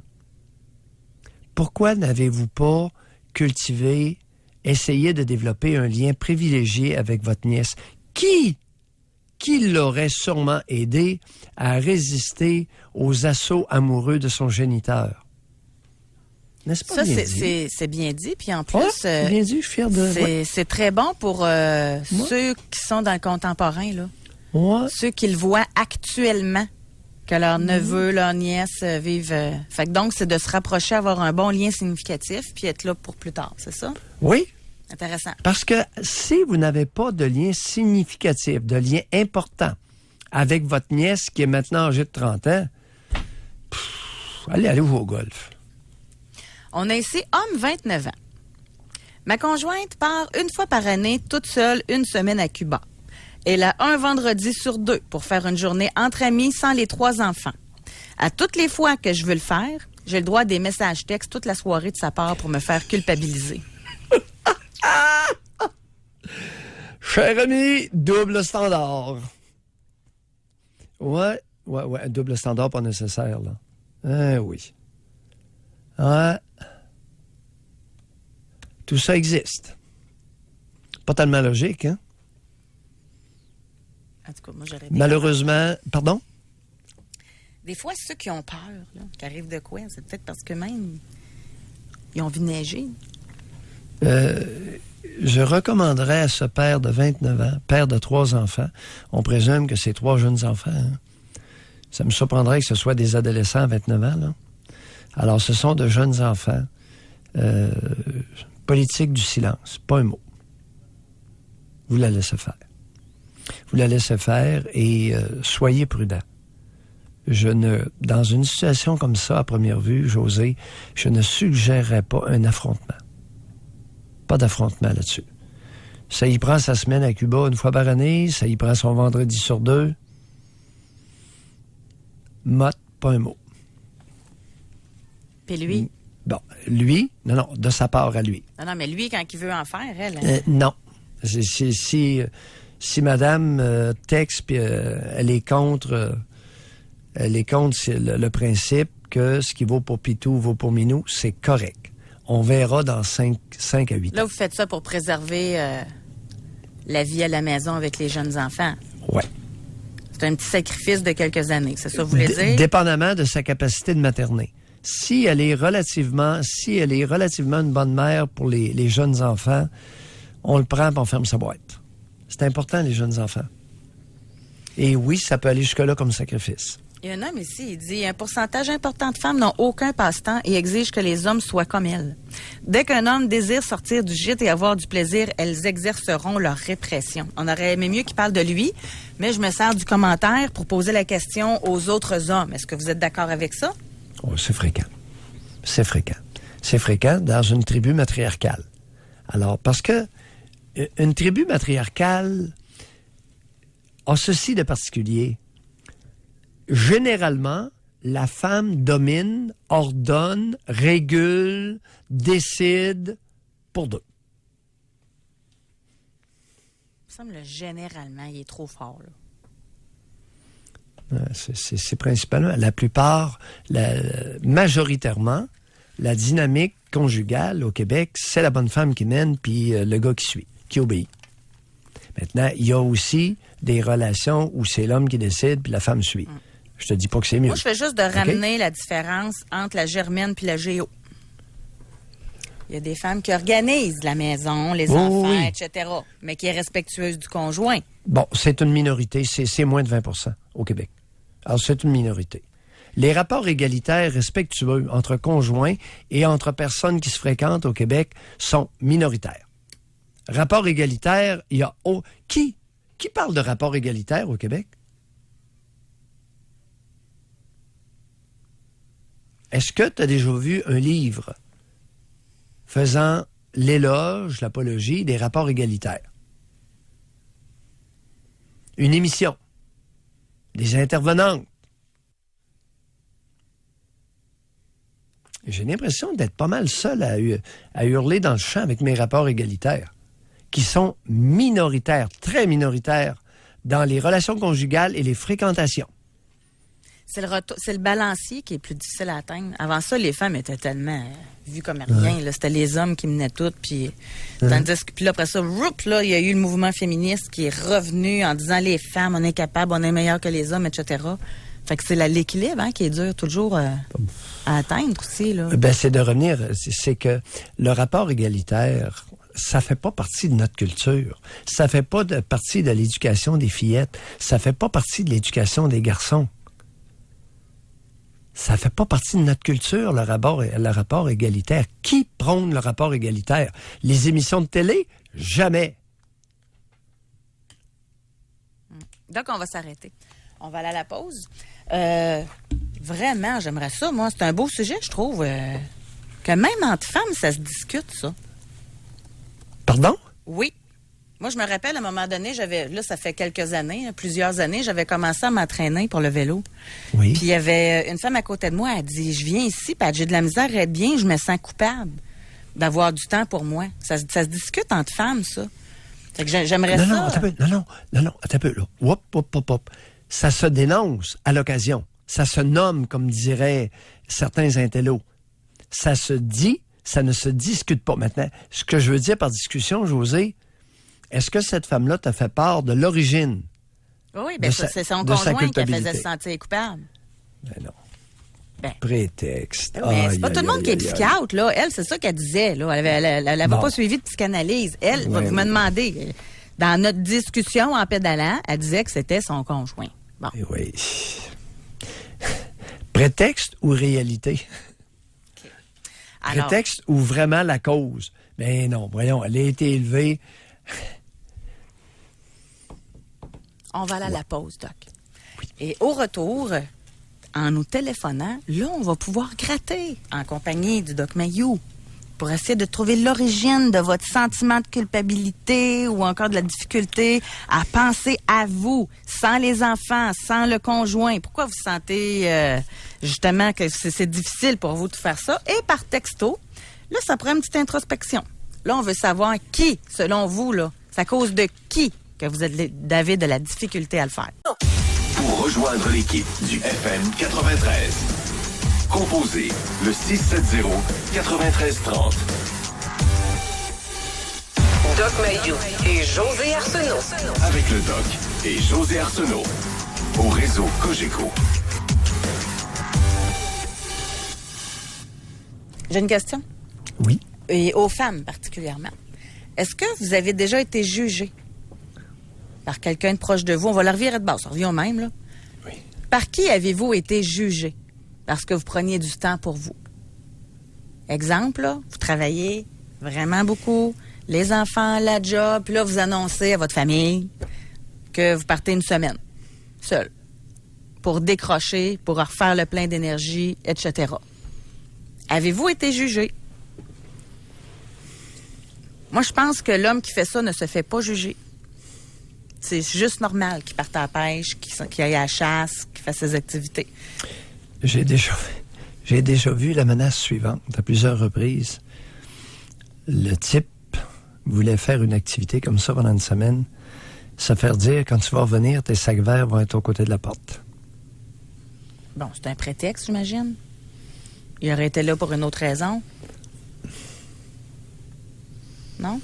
pourquoi n'avez-vous pas cultivé, essayé de développer un lien privilégié avec votre nièce qui l'aurait sûrement aidé à résister aux assauts amoureux de son géniteur? N'est-ce pas bien dit? C'est bien dit. Puis en plus, c'est bien dit, je suis fier de... C'est très bon pour ceux qui sont dans le contemporain, là. Ouais. Ceux qui le voient actuellement, que leurs neveux, leurs nièces vivent. Fait que donc, c'est de se rapprocher, avoir un bon lien significatif, puis être là pour plus tard, c'est ça? Oui. Intéressant. Parce que si vous n'avez pas de lien significatif, de lien important avec votre nièce qui est maintenant âgée de 30 ans, allez jouer au golf. On a ici homme 29 ans. Ma conjointe part une fois par année toute seule une semaine à Cuba. Elle a un vendredi sur 2 pour faire une journée entre amis sans les 3 enfants. À toutes les fois que je veux le faire, j'ai le droit à des messages textes toute la soirée de sa part pour me faire culpabiliser. Cher ami, double standard. Ouais, double standard pas nécessaire, là. Oui. Ouais. Tout ça existe. pas tellement logique, hein? En tout cas, moi, j'aurais Malheureusement, pardon? Des fois, ceux qui ont peur, là, qui arrivent de quoi? C'est peut-être parce que même, ils ont vu neiger. Je recommanderais à ce père de 29 ans, père de 3 enfants, on présume que c'est 3 jeunes enfants, hein? Ça me surprendrait que ce soit des adolescents à 29 ans, là. Alors, ce sont de jeunes enfants. Politique du silence, pas un mot. Vous la laissez faire. Vous la laissez faire et soyez prudent. Dans une situation comme ça, à première vue, José, je ne suggérerais pas un affrontement. Pas d'affrontement là-dessus. Ça y prend sa semaine à Cuba une fois par année, ça y prend son vendredi sur 2. Motte, pas un mot. Puis lui? Bon, lui, non, de sa part à lui. Non, mais lui, quand il veut en faire, elle... Non. Si madame texte, puis elle est contre le principe que ce qui vaut pour Pitou vaut pour Minou, c'est correct. On verra dans 5 à 8 ans. Là, vous faites ça pour préserver la vie à la maison avec les jeunes enfants. Ouais. C'est un petit sacrifice de quelques années, c'est ça que vous voulez dire? Dépendamment de sa capacité de materner. Si elle est relativement une bonne mère pour les jeunes enfants, on le prend et on ferme sa boîte. C'est important, les jeunes enfants. Et oui, ça peut aller jusque-là comme sacrifice. Il y a un homme ici, il dit « Un pourcentage important de femmes n'ont aucun passe-temps et exigent que les hommes soient comme elles. Dès qu'un homme désire sortir du gîte et avoir du plaisir, elles exerceront leur répression. » On aurait aimé mieux qu'il parle de lui, mais je me sers du commentaire pour poser la question aux autres hommes. Est-ce que vous êtes d'accord avec ça? Oh, c'est fréquent. C'est fréquent. C'est fréquent dans une tribu matriarcale. Alors, parce que une tribu matriarcale a ceci de particulier. Généralement, la femme domine, ordonne, régule, décide pour deux. Il me semble que généralement, il est trop fort, là. C'est principalement, majoritairement, la dynamique conjugale au Québec, c'est la bonne femme qui mène, puis le gars qui suit, qui obéit. Maintenant, il y a aussi des relations où c'est l'homme qui décide, puis la femme suit. Je te dis pas que c'est mieux. Moi, je fais juste de ramener la différence entre la germaine puis la géo. Il y a des femmes qui organisent la maison, les enfants, etc., mais qui est respectueuse du conjoint. Bon, c'est une minorité, c'est moins de 20% au Québec. Alors, c'est une minorité. Les rapports égalitaires respectueux entre conjoints et entre personnes qui se fréquentent au Québec sont minoritaires. Rapport égalitaire, il y a... Qui parle de rapport égalitaire au Québec? Est-ce que tu as déjà vu un livre faisant l'éloge, l'apologie des rapports égalitaires? Une émission, des intervenantes. J'ai l'impression d'être pas mal seul à hurler dans le champ avec mes rapports égalitaires, qui sont minoritaires, très minoritaires, dans les relations conjugales et les fréquentations. C'est le balancier qui est plus difficile à atteindre. Avant ça, les femmes étaient tellement vues comme rien. Là, c'était les hommes qui menaient tout. Puis, tandis que, puis là, après ça, il y a eu le mouvement féministe qui est revenu en disant les femmes, on est capable, on est meilleur que les hommes, etc. Fait que c'est l'équilibre qui est dur toujours à atteindre aussi. Là. Ben, c'est de revenir. C'est que le rapport égalitaire, ça fait pas partie de notre culture. Ça fait pas partie de l'éducation des fillettes. Ça fait pas partie de l'éducation des garçons. Ça fait pas partie de notre culture, le rapport égalitaire. Qui prône le rapport égalitaire? Les émissions de télé? Jamais. Donc, on va s'arrêter. On va aller à la pause. Vraiment, j'aimerais ça, moi. C'est un beau sujet, je trouve. Que même entre femmes, ça se discute, ça. Pardon? Oui. Moi, je me rappelle, à un moment donné, ça fait quelques années, plusieurs années, j'avais commencé à m'entraîner pour le vélo. Oui. Puis il y avait une femme à côté de moi, elle dit, je viens ici, puis j'ai de la misère à être bien, je me sens coupable d'avoir du temps pour moi. Ça se discute entre femmes, ça. Fait que j'aimerais ça. Non, attends un peu, là. Hop. Ça se dénonce à l'occasion. Ça se nomme, comme diraient certains intellos. Ça se dit, ça ne se discute pas. Maintenant, ce que je veux dire par discussion, José, est-ce que cette femme-là t'a fait part de l'origine? Oui, bien, c'est son conjoint qui la faisait se sentir coupable. Ben non. Ben. Prétexte. Mais c'est pas tout le monde qui est psychiatre, là. Elle, c'est ça qu'elle disait, là. Elle n'avait pas suivi de psychanalyse. Elle, vous me demandez, dans notre discussion en pédalant, elle disait que c'était son conjoint. Bon. Oui. Prétexte ou réalité? Okay. Alors, prétexte ou vraiment la cause? Ben non, voyons, elle a été élevée. On va aller à la pause, Doc. Oui. Et au retour, en nous téléphonant, là, on va pouvoir gratter en compagnie du Doc Mayou pour essayer de trouver l'origine de votre sentiment de culpabilité ou encore de la difficulté à penser à vous, sans les enfants, sans le conjoint. Pourquoi vous sentez justement que c'est difficile pour vous de faire ça? Et par texto, là, ça prend une petite introspection. Là, on veut savoir qui, selon vous, là, c'est à cause de qui que vous avez de la difficulté à le faire. Pour rejoindre l'équipe du FM 93, composez le 670-9330. Doc Mayou et José Arsenault. Avec le Doc et José Arsenault. Au réseau Cogeco. J'ai une question. Oui. Et aux femmes particulièrement. Est-ce que vous avez déjà été jugé par quelqu'un de proche de vous? On va la revirer de base, ça revient au même, là. Oui. Par qui avez-vous été jugé? Parce que vous preniez du temps pour vous. Exemple, là, vous travaillez vraiment beaucoup, les enfants, la job, puis là, vous annoncez à votre famille que vous partez une semaine, seul, pour décrocher, pour refaire le plein d'énergie, etc. Avez-vous été jugé? Moi, je pense que l'homme qui fait ça ne se fait pas juger. C'est juste normal qu'il parte à la pêche, qu'il aille à la chasse, qu'il fasse ses activités. J'ai déjà vu la menace suivante à plusieurs reprises. Le type voulait faire une activité comme ça pendant une semaine, se faire dire, quand tu vas revenir, tes sacs verts vont être aux côtés de la porte. Bon, c'est un prétexte, j'imagine. Il aurait été là pour une autre raison. Non?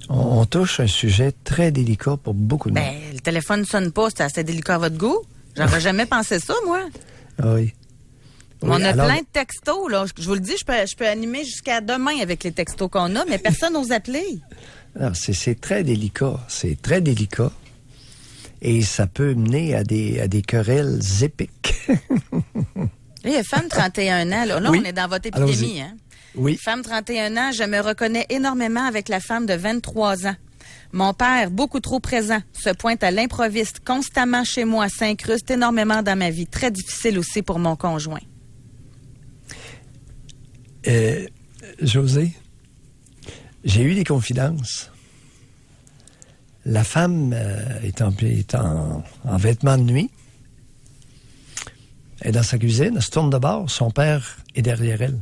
On touche un sujet très délicat pour beaucoup de monde. Ben, le téléphone ne sonne pas, c'est assez délicat à votre goût. J'aurais jamais pensé ça, moi. Oui. On a plein de textos, là. Je vous le dis, je peux animer jusqu'à demain avec les textos qu'on a, mais personne n'ose appeler. Alors, c'est très délicat. C'est très délicat. Et ça peut mener à des querelles épiques. Il y a femme 31 ans, là. Là, oui. On est dans votre épidémie, hein? Oui. Femme 31 ans, je me reconnais énormément avec la femme de 23 ans. Mon père, beaucoup trop présent, se pointe à l'improviste constamment chez moi, s'incruste énormément dans ma vie. Très difficile aussi pour mon conjoint. José, j'ai eu des confidences. La femme est en vêtements de nuit. Elle est dans sa cuisine, elle se tourne de bord. Son père est derrière elle.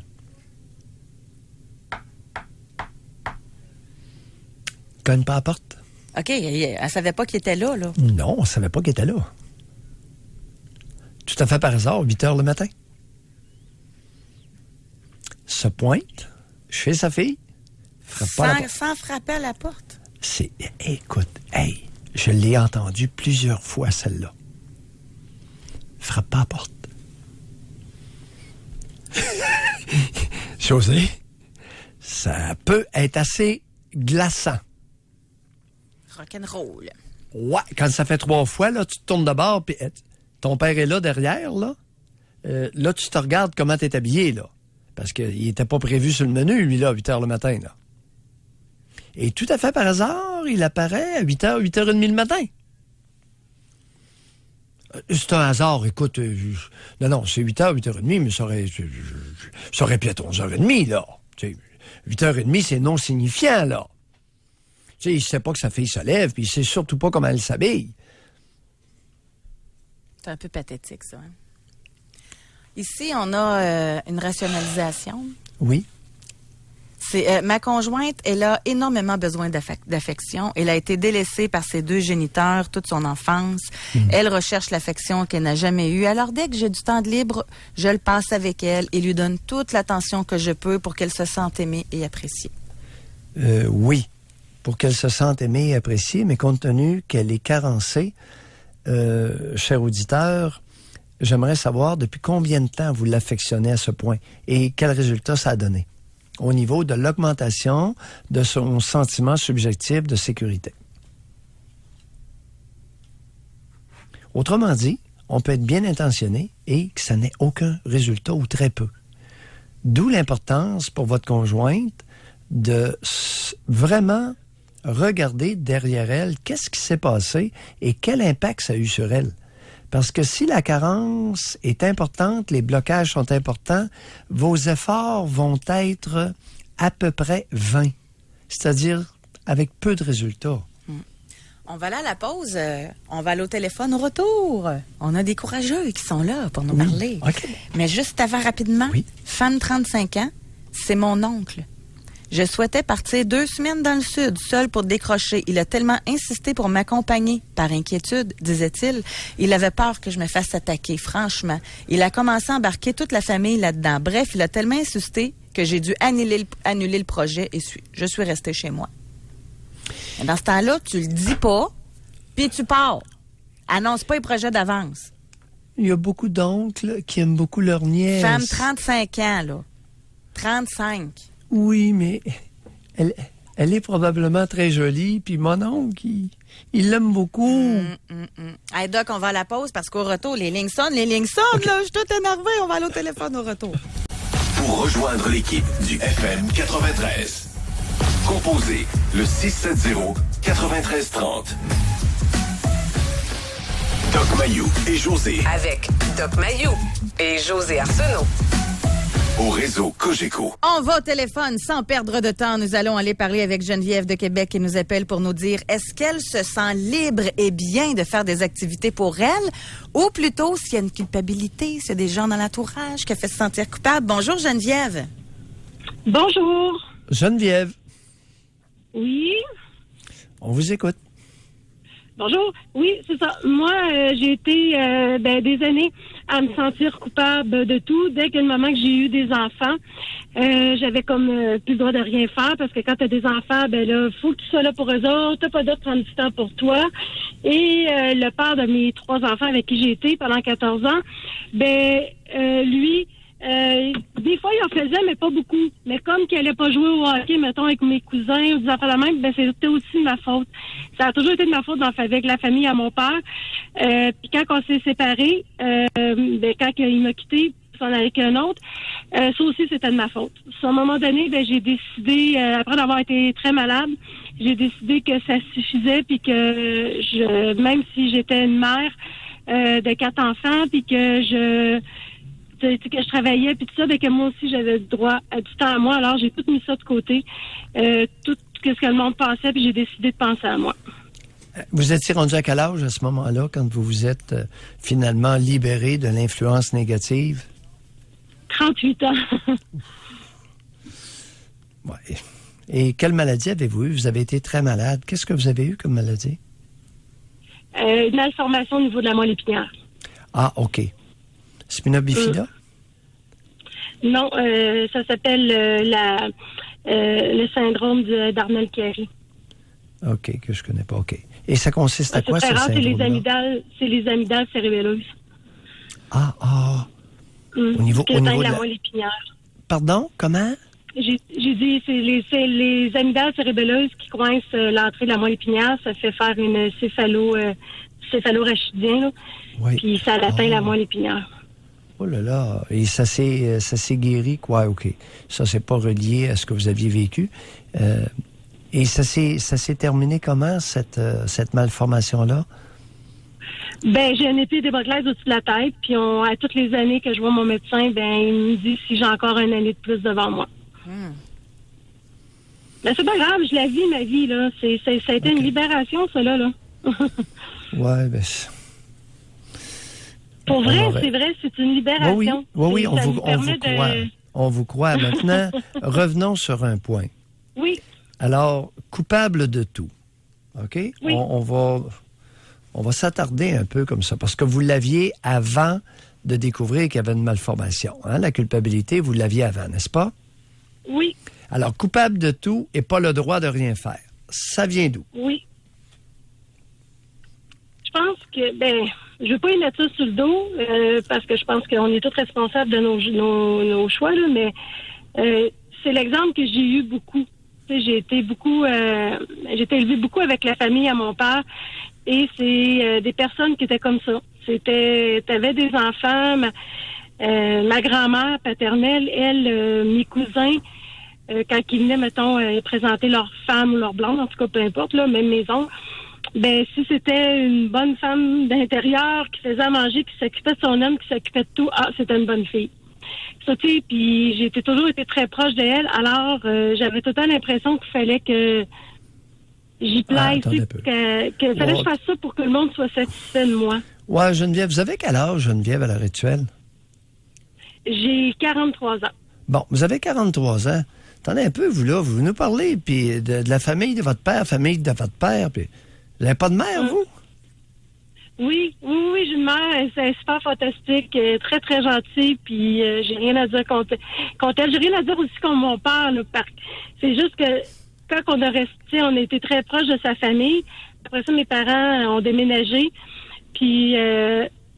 Cogne pas à la porte. OK, elle savait pas qu'il était là, là. Non, on savait pas qu'il était là. Tout à fait par hasard, 8 heures le matin. Se pointe chez sa fille. Sans frapper à la porte. Écoute, je l'ai entendu plusieurs fois, celle-là. Frappe pas à la porte. José, ça peut être assez glaçant. Rock'n'roll. Ouais, quand ça fait 3 fois, là, tu te tournes de bord, puis ton père est là derrière, là. Là, tu te regardes comment t'es habillé, là. Parce qu'il n'était pas prévu sur le menu, lui, là, à 8 heures le matin, là. Et tout à fait par hasard, il apparaît à 8 heures, 8h30 le matin. C'est un hasard, écoute. Non, c'est 8 heures, 8h30, mais ça aurait pu être 11h30, là. 8h30, c'est non signifiant, là. Tu sais, il sait pas que sa fille se lève, puis il sait surtout pas comment elle s'habille. C'est un peu pathétique, ça. Hein? Ici, on a une rationalisation. Oui. C'est ma conjointe, elle a énormément besoin d'affection. Elle a été délaissée par ses 2 géniteurs toute son enfance. Elle recherche l'affection qu'elle n'a jamais eue. Alors, dès que j'ai du temps de libre, je le passe avec elle et lui donne toute l'attention que je peux pour qu'elle se sente aimée et appréciée. Oui. pour qu'elle se sente aimée et appréciée, mais compte tenu qu'elle est carencée, cher auditeur, j'aimerais savoir depuis combien de temps vous l'affectionnez à ce point et quel résultat ça a donné au niveau de l'augmentation de son sentiment subjectif de sécurité. Autrement dit, on peut être bien intentionné et que ça n'ait aucun résultat ou très peu. D'où l'importance pour votre conjointe de vraiment regarder derrière elle qu'est-ce qui s'est passé et quel impact ça a eu sur elle. Parce que si la carence est importante, les blocages sont importants, vos efforts vont être à peu près vains, c'est-à-dire avec peu de résultats. On va aller à la pause. On va aller au téléphone au retour. On a des courageux qui sont là pour nous parler. Okay. Mais juste avant, rapidement, femme 35 ans, c'est mon oncle. Je souhaitais partir 2 semaines dans le sud, seul pour décrocher. Il a tellement insisté pour m'accompagner. Par inquiétude, disait-il. Il avait peur que je me fasse attaquer, franchement. Il a commencé à embarquer toute la famille là-dedans. Bref, il a tellement insisté que j'ai dû annuler le projet et je suis restée chez moi. Et dans ce temps-là, tu le dis pas, puis tu pars. Annonce pas les projets d'avance. Il y a beaucoup d'oncles qui aiment beaucoup leur nièce. Femme 35 ans, là. 35. Oui, mais elle est probablement très jolie, puis mon oncle, il l'aime beaucoup. Hey, Doc, on va à la pause parce qu'au retour, les lignes sonnent, là. Je suis tout énervé. On va aller au téléphone au retour. Pour rejoindre l'équipe du FM 93, composez le 670-9330. Doc Mayou et José. Avec Doc Mayou et José Arsenault. Au réseau Cogeco. On va au téléphone sans perdre de temps. Nous allons aller parler avec Geneviève de Québec qui nous appelle pour nous dire est-ce qu'elle se sent libre et bien de faire des activités pour elle ou plutôt s'il y a une culpabilité, s'il y a des gens dans l'entourage qui a fait se sentir coupable. Bonjour Geneviève. Bonjour. Geneviève. Oui. On vous écoute. Bonjour. Oui, c'est ça. Moi, j'ai été des années à me sentir coupable de tout. Dès que le moment que j'ai eu des enfants, j'avais comme plus le droit de rien faire parce que quand tu as des enfants, ben là, faut que tu sois là pour eux autres. T'as pas d'autre prendre du temps pour toi. Et le père de mes 3 enfants avec qui j'ai été pendant 14 ans, lui, des fois, il en faisait, mais pas beaucoup. Mais comme qu'il allait pas jouer au hockey, mettons, avec mes cousins ou des enfants de même, c'était aussi ma faute. Ça a toujours été de ma faute avec la famille à mon père. Puis quand on s'est séparés, quand il m'a quitté, s'en allait avec un autre, ça aussi, c'était de ma faute. À un moment donné, j'ai décidé, après d'avoir été très malade, j'ai décidé que ça suffisait, puis que même si j'étais une mère de 4 enfants, puis que je travaillais, puis tout ça, que moi aussi, j'avais le droit à du temps à moi. Alors, j'ai tout mis ça de côté, tout ce que le monde pensait, puis j'ai décidé de penser à moi. Vous étiez rendu à quel âge à ce moment-là, quand vous vous êtes finalement libéré de l'influence négative? 38 ans. Ouais. Et quelle maladie avez-vous eu? Vous avez été très malade. Qu'est-ce que vous avez eu comme maladie? Une malformation au niveau de la moelle épinière. Ah, OK. Spina bifida? Non, ça s'appelle le syndrome d'Arnold-Chiari. OK, que je connais pas. OK. Et ça consiste à quoi, ce syndrome-là? C'est les amygdales cérébelleuses. Au niveau de la moelle épinière. Pardon? Comment? J'ai dit, c'est les amygdales cérébelleuses qui coincent l'entrée de la moelle épinière. Ça fait faire une céphalorachidien, là. Oui. Puis ça atteint la moelle épinière. Oh là là. Et ça s'est guéri, quoi? OK. Ça, c'est pas relié à ce que vous aviez vécu. Et ça s'est terminé comment, cette malformation-là? J'ai un épidémoclèse au-dessus de la tête, puis à toutes les années que je vois mon médecin, il me dit si j'ai encore une année de plus devant moi. Mais c'est pas grave, je la vis, ma vie, là. Ça a été une libération, ça, là. Ouais, Pour vrai, c'est vrai, c'est une libération. Oui, on vous croit. On vous croit. Maintenant, revenons sur un point. Oui. Alors, coupable de tout. OK? Oui. On va s'attarder un peu comme ça, parce que vous l'aviez avant de découvrir qu'il y avait une malformation. Hein? La culpabilité, vous l'aviez avant, n'est-ce pas? Oui. Alors, coupable de tout et pas le droit de rien faire. ça vient d'où? Oui. Je pense que, je veux pas y mettre ça sur le dos, parce que je pense qu'on est tous responsables de nos choix, là, mais c'est l'exemple que j'ai eu beaucoup. Tu sais, j'ai été élevée beaucoup avec la famille à mon père, et c'est des personnes qui étaient comme ça. T'avais des enfants, ma grand-mère paternelle, elle, mes cousins, quand ils venaient, mettons, présenter leur femme ou leur blonde, en tout cas, peu importe, là, même mes oncles, si c'était une bonne femme d'intérieur qui faisait à manger, qui s'occupait de son homme, qui s'occupait de tout, c'était une bonne fille. Ça, tu sais, puis j'ai toujours été très proche d'elle, alors j'avais tout le temps l'impression qu'il fallait que j'y plaise, qu'il fallait que je fasse ça pour que le monde soit satisfait de moi. Ouais, Geneviève, vous avez quel âge, Geneviève, à l'heure actuelle? J'ai 43 ans. Bon, vous avez 43 ans. Attendez un peu, vous, là, vous nous parlez, puis de la famille de votre père, famille de votre père, puis vous n'avez pas de mère, vous? Oui, j'ai une mère, c'est super fantastique, très, très gentille, puis j'ai rien à dire contre elle. J'ai rien à dire aussi contre mon père, là, c'est juste que quand on a resté, on a été très proche de sa famille. Après ça, mes parents ont déménagé, puis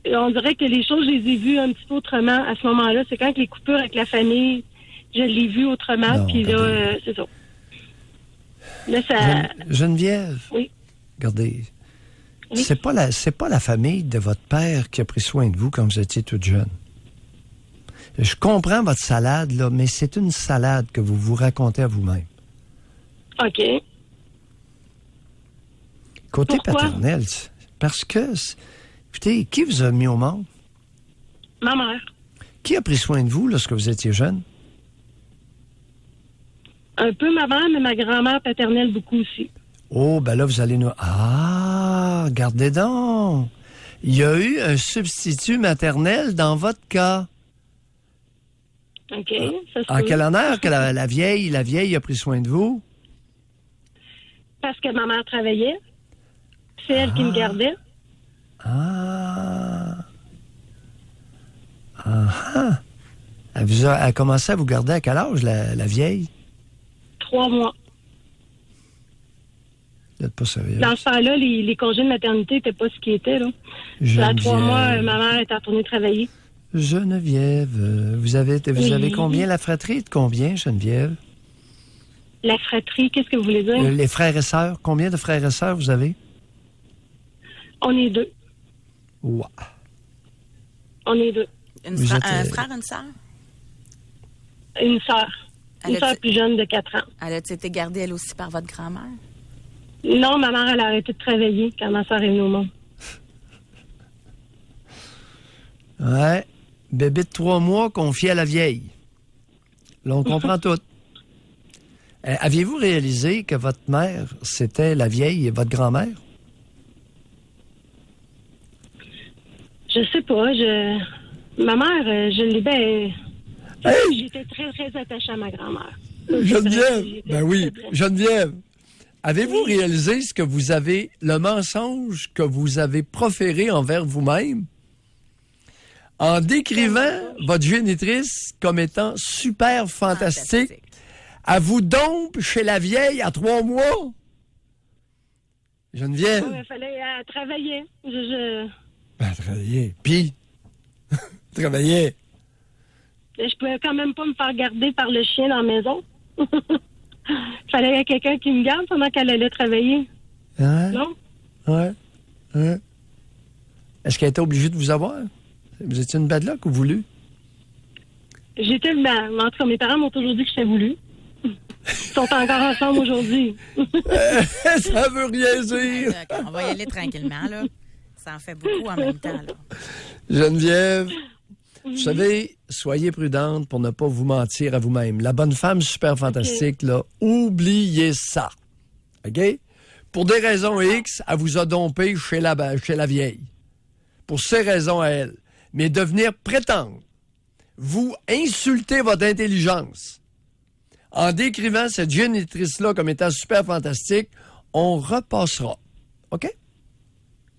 on dirait que les choses, je les ai vues un petit peu autrement à ce moment-là. C'est quand les coupures avec la famille, je l'ai vu autrement, puis là, c'est ça. Là, ça... Geneviève, oui. Regardez, oui. c'est pas la famille de votre père qui a pris soin de vous quand vous étiez toute jeune. Je comprends votre salade, là, mais c'est une salade que vous vous racontez à vous-même. OK. Côté Pourquoi? paternel, parce que, écoutez, qui vous a mis au monde? Ma mère. Qui a pris soin de vous lorsque vous étiez jeune? Un peu ma mère, mais ma grand-mère paternelle beaucoup aussi. Oh, ben là, vous allez nous... Ah, regardez donc! Il y a eu un substitut maternel dans votre cas. OK, ça se En peut. quel honneur que la vieille a pris soin de vous? Parce que ma mère travaillait. C'est elle qui me gardait. Elle a commencé à vous garder à quel âge, la vieille? 3 mois. Vous n'êtes pas sérieux. Dans ce temps-là, les congés de maternité n'étaient pas ce qu'ils étaient, là. À 3 mois, ma mère était retournée travailler. Geneviève, vous avez combien? La fratrie de combien, Geneviève? La fratrie, qu'est-ce que vous voulez dire? Les frères et sœurs. Combien de frères et sœurs vous avez? On est 2. Ouais. On est 2. Un frère, une sœur? Une sœur. Une sœur plus jeune de 4 ans. Elle a été gardée, elle aussi, par votre grand-mère? Non, ma mère, elle a arrêté de travailler quand ma sœur est venue au monde. Ouais. Bébé de 3 mois confié à la vieille. Là, on comprend tout. Aviez-vous réalisé que votre mère, c'était la vieille et votre grand-mère? Je sais pas. Ma mère, je l'ai bien... Hey! J'étais très, très attachée à ma grand-mère. Geneviève, Ben oui, Geneviève, avez-vous réalisé ce que vous avez, le mensonge que vous avez proféré envers vous-même en décrivant votre génitrice comme étant super fantastique? À vous dompe chez la vieille à 3 mois? Geneviève? Il fallait travailler. Travailler. Puis? Travailler. Je pouvais quand même pas me faire garder par le chien dans la maison. Il fallait qu'il y ait quelqu'un qui me garde pendant qu'elle allait travailler. Hein? Non? Ouais. Est-ce qu'elle était obligée de vous avoir? Vous étiez une bad luck ou voulu? J'étais le mal. En tout cas, mes parents m'ont toujours dit que j'étais voulu. Ils sont encore ensemble aujourd'hui. Ça veut rien dire. On va y aller tranquillement, là. Ça en fait beaucoup en même temps, là. Geneviève, vous savez, soyez prudente pour ne pas vous mentir à vous-même. La bonne femme super fantastique, là, oubliez ça. OK? Pour des raisons X, elle vous a dompé chez la vieille. Pour ces raisons à elle. Mais de venir prétendre, vous insulter votre intelligence en décrivant cette génitrice-là comme étant super fantastique, on repassera. OK?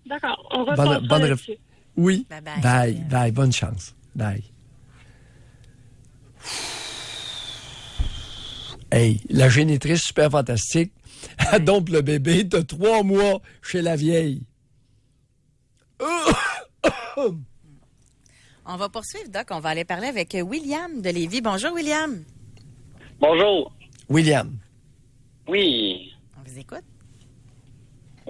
D'accord, on repassera là-dessus. Oui. Bye. Bye. Bonne chance. Bye. Hey, la génitrice super fantastique, elle dompe le bébé de 3 mois chez la vieille. On va poursuivre, Doc. On va aller parler avec William de Lévis. Bonjour, William. Bonjour. William. Oui. On vous écoute.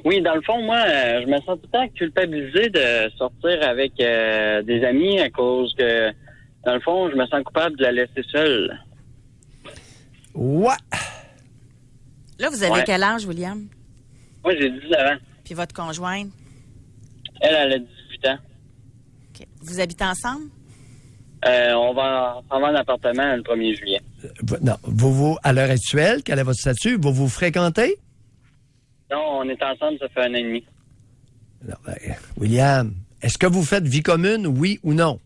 Oui, dans le fond, moi, je me sens tout le temps culpabilisé de sortir avec des amis à cause que, dans le fond, je me sens coupable de la laisser seule. Ouais. Là, vous avez quel âge, William? Moi, j'ai 19 ans. Puis votre conjointe? Elle a 18 ans. OK. Vous habitez ensemble? On va s'en va en appartement le 1er juillet. Non, vous, à l'heure actuelle, quel est votre statut? Vous fréquentez? Non, on est ensemble, ça fait 1 an et demi. Non, William, est-ce que vous faites vie commune, oui ou non?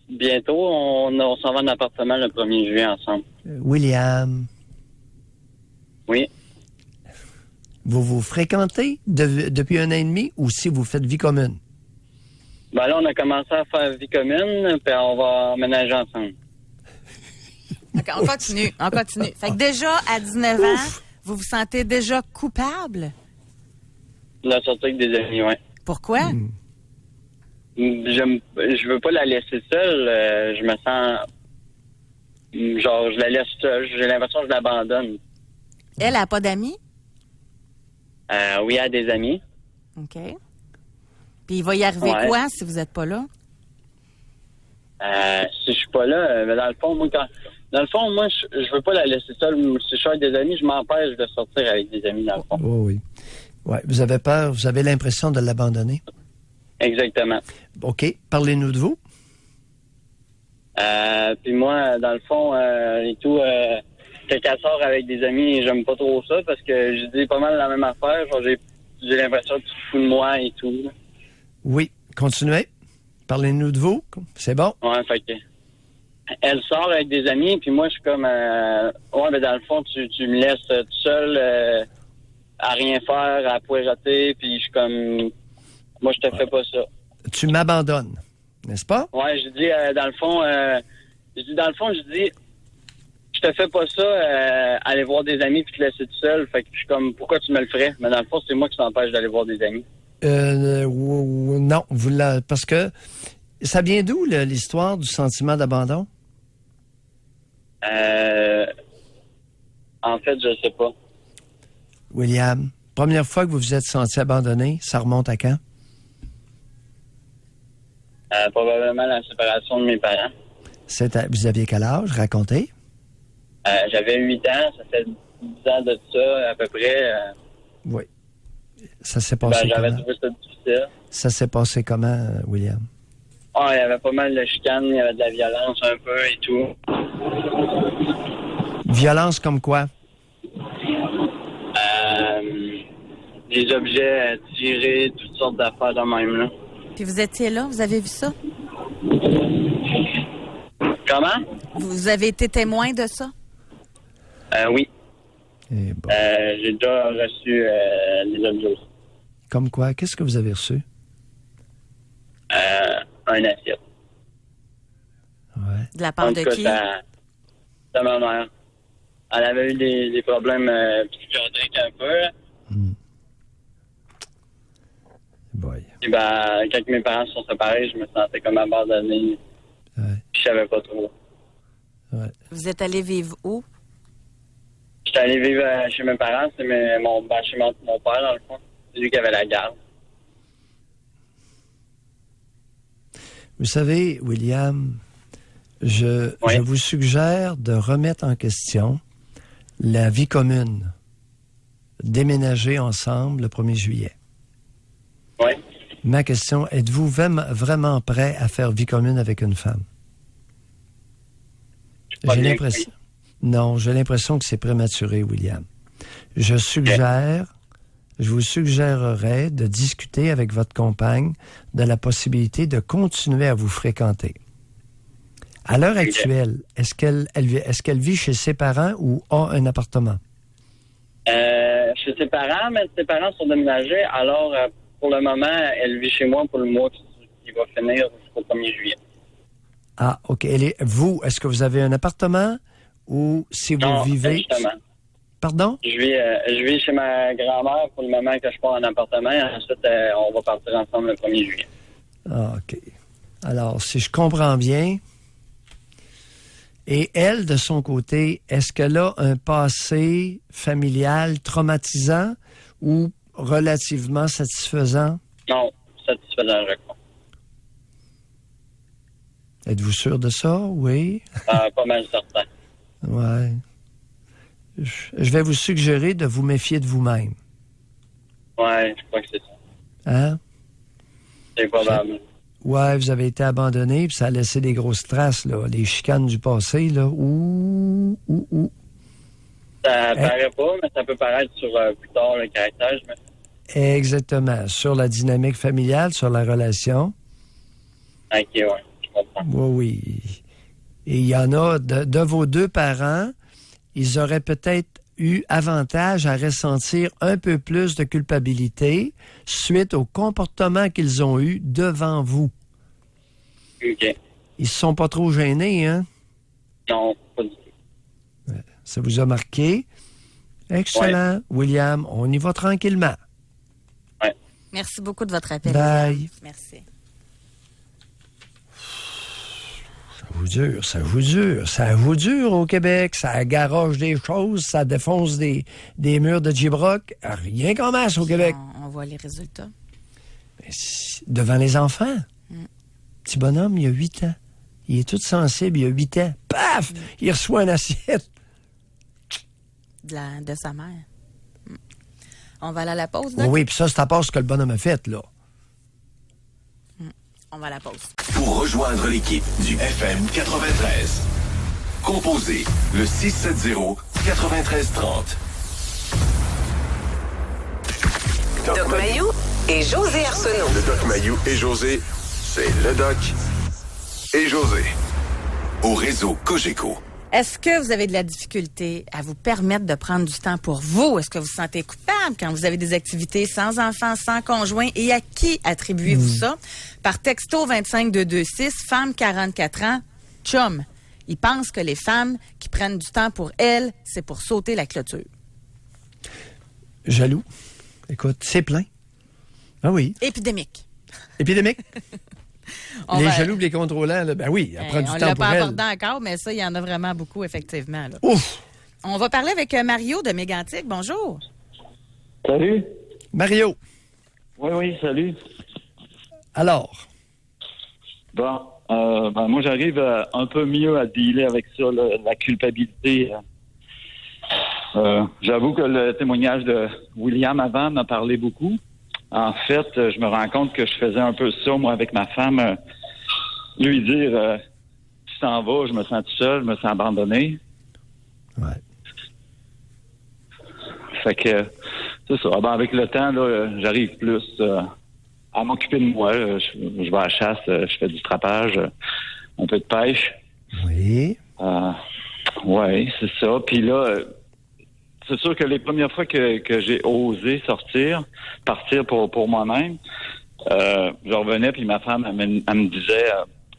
Bientôt, on s'en va en appartement le 1er juillet ensemble. William, Oui. vous fréquentez depuis 1 an et demi ou si vous faites vie commune? Ben là, on a commencé à faire vie commune, puis on va emménager ensemble. OK, on continue. Fait que déjà, à 19 ans, vous vous sentez déjà coupable? La sortie avec des amis, ouais. Pourquoi? Je veux pas la laisser seule. Je me sens... Genre, je la laisse seule. J'ai l'impression que je l'abandonne. Elle n'a pas d'amis? Oui, elle a des amis. OK. Puis il va y arriver quoi si vous n'êtes pas là? Si je suis pas là, mais dans le fond, moi, je veux pas la laisser seule. Si je suis avec des amis, je m'empêche de sortir avec des amis, dans le fond. Oh, oui. Ouais, vous avez peur, vous avez l'impression de l'abandonner? Exactement. OK. Parlez-nous de vous. Puis moi, dans le fond, et tout, quelqu'un sort avec des amis, j'aime pas trop ça parce que je dis pas mal la même affaire. Genre, j'ai l'impression que tu te fous de moi et tout. Oui. Continuez. Parlez-nous de vous. C'est bon? Ouais, fait que... Elle sort avec des amis, puis moi, je suis comme... mais dans le fond, tu me laisses tout seul à rien faire, à poireauter, puis je suis comme... Moi, je te fais pas ça. Tu m'abandonnes, n'est-ce pas? Ouais, je dis, dans le fond, je te fais pas ça, aller voir des amis puis te laisser tout seul. Fait que je suis comme, pourquoi tu me le ferais? Mais dans le fond, c'est moi qui t'empêche d'aller voir des amis. Non, parce que ça vient d'où l'histoire du sentiment d'abandon? En fait, je sais pas. William, première fois que vous vous êtes senti abandonné, ça remonte à quand? Probablement la séparation de mes parents. Vous aviez quel âge? Racontez. J'avais 8 ans, ça fait 10 ans de ça, à peu près. Oui. Ça s'est passé j'avais comment? trouvé ça difficile. Ça s'est passé comment, William? Il y avait pas mal de chicanes, il y avait de la violence un peu et tout. Violence comme quoi? Des objets tirés, toutes sortes d'affaires de même, là. Puis vous étiez là, vous avez vu ça? Comment? Vous avez été témoin de ça? Oui. Eh bon. J'ai déjà reçu des objets aussi. Comme quoi? Qu'est-ce que vous avez reçu? Un assiette. Ouais. De la part En de tout cas, qui? de ma mère. Elle avait eu des problèmes psychiatriques un peu. Boy. Et quand mes parents se sont séparés, je me sentais comme abandonné. Ouais. Je savais pas trop. Ouais. Vous êtes allé vivre où? J'étais allé vivre chez mes parents, c'est chez mon père, dans le fond. C'est lui qui avait la garde. Vous savez, William, je vous suggère de remettre en question la vie commune. Déménager ensemble le 1er juillet. Oui. Ma question, êtes-vous vraiment prêt à faire vie commune avec une femme? J'ai l'impression. Non, j'ai l'impression que c'est prématuré, William. Je vous suggérerais de discuter avec votre compagne de la possibilité de continuer à vous fréquenter. À l'heure actuelle, est-ce qu'elle vit chez ses parents ou a un appartement? Chez ses parents, mais ses parents sont déménagés. Alors, pour le moment, elle vit chez moi pour le mois qui va finir jusqu'au 1er juillet. Ah, OK. Est-ce que vous avez un appartement ou si vous Non, vivez... justement. Pardon? Je vis chez ma grand-mère pour le moment que je pars en appartement. Ensuite, on va partir ensemble le 1er juillet. Ah, OK. Alors, si je comprends bien, et elle, de son côté, est-ce qu'elle a un passé familial traumatisant ou relativement satisfaisant? Non, satisfaisant, je crois. Êtes-vous sûr de ça? Oui? Pas mal certain. Ouais. Je vais vous suggérer de vous méfier de vous-même. Ouais, je crois que c'est ça. Hein? C'est probable. Ouais, vous avez été abandonné, puis ça a laissé des grosses traces, là. Les chicanes du passé, là. Ouh. Ça paraît pas, mais ça peut paraître sur plus tard le caractère. Exactement. Sur la dynamique familiale, sur la relation. OK, ouais, je comprends. Oui. Et il y en a de vos deux parents, ils auraient peut-être eu avantage à ressentir un peu plus de culpabilité suite au comportement qu'ils ont eu devant vous. OK. Ils se sont pas trop gênés, hein? Non, pas du tout. Ça vous a marqué? Excellent. Ouais. William, on y va tranquillement. Ouais. Merci beaucoup de votre appel. Bye. William. Merci. Ça vous dure au Québec. Ça garoche des choses, ça défonce des murs de J-Brock. Rien qu'en masse au Québec. On voit les résultats. Devant les enfants. Petit bonhomme, il a 8 ans. Il est tout sensible, il a 8 ans. Paf! Il reçoit une assiette. De sa mère. On va aller à la pause, donc? Oui, puis ça, c'est à part ce que le bonhomme a fait, là. On va à la pause. Pour rejoindre l'équipe du FM 93, composez le 670-9330. Doc Mayou et José Arsenault. Le Doc Mayou et José, c'est le Doc et José. Au réseau Cogeco. Est-ce que vous avez de la difficulté à vous permettre de prendre du temps pour vous? Est-ce que vous vous sentez coupable quand vous avez des activités sans enfants, sans conjoint? Et à qui attribuez-vous ça? Par texto 25226, femme 44 ans, chum. Il pense que les femmes qui prennent du temps pour elles, c'est pour sauter la clôture. Jaloux. Écoute, c'est plein. Ah oui. Épidémique. Les jaloux, les contrôlants, là, ben oui, elle prend du temps pour elle. On ne l'a pas abordé encore, mais ça, il y en a vraiment beaucoup, effectivement. Là. Ouf! On va parler avec Mario de Mégantic. Bonjour. Salut. Mario. Oui, salut. Alors? Bon, moi, j'arrive un peu mieux à dealer avec ça, la culpabilité. J'avoue que le témoignage de William avant m'a parlé beaucoup. En fait, je me rends compte que je faisais un peu ça, moi, avec ma femme. Lui dire, tu t'en vas, je me sens tout seul, je me sens abandonné. Ouais. Fait que, c'est ça. Ben, avec le temps, là, j'arrive plus à m'occuper de moi. Je vais à la chasse, je fais du trapage, un peu de pêche. Oui. Oui, c'est ça. Puis là... c'est sûr que les premières fois que j'ai osé partir pour moi-même, je revenais, puis ma femme, elle me disait,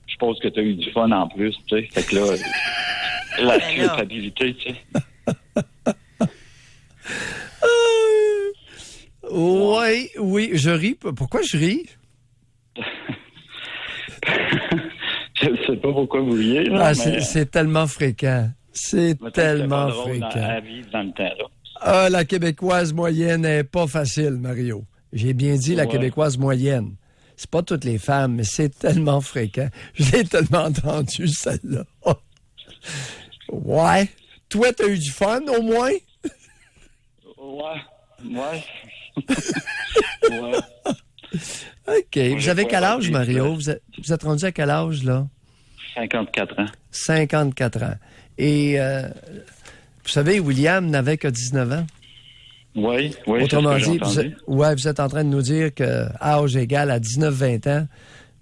je suppose que tu as eu du fun en plus, tu sais. Fait que là, la culpabilité, tu sais. Oui, je ris. Pourquoi je ris? Je ne sais pas pourquoi vous riez, là, mais... c'est tellement fréquent. C'est tellement fréquent. À vivre dans le temps, là. Ah, la Québécoise moyenne n'est pas facile, Mario. J'ai bien dit la Québécoise moyenne. C'est pas toutes les femmes, mais c'est tellement fréquent. Je l'ai tellement entendu, celle-là. Oh. Ouais. Toi, t'as eu du fun, au moins? Ouais. OK. Vous avez quel âge, Mario? Vous êtes rendu à quel âge, là? 54 ans. 54 ans. Et, vous savez, William n'avait que 19 ans. Oui. Autrement dit, vous êtes en train de nous dire qu'à âge égal, à 19-20 ans,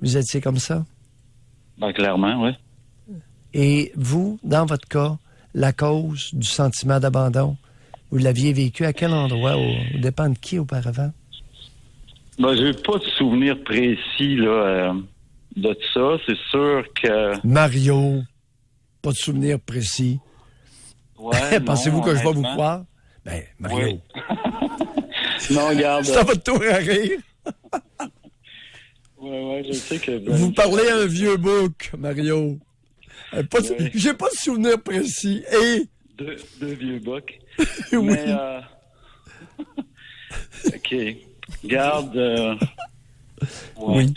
vous étiez comme ça? Ben, clairement, oui. Et vous, dans votre cas, la cause du sentiment d'abandon, vous l'aviez vécu à quel endroit? Au dépend de qui auparavant? Ben, j'ai pas de souvenir précis, là, de ça. C'est sûr que... Mario, pas de souvenir précis. Ouais, Pensez-vous que je vais vous honnêtement. croire? Ben, Mario, Oui. Non, regarde. c'est à votre tour à rire. Ouais, je sais que... Vous parlez à un vieux bouc, Mario. Oui. J'ai pas de souvenir précis. Et... Deux vieux bocs. Oui. Mais, OK. Garde... ouais. Oui.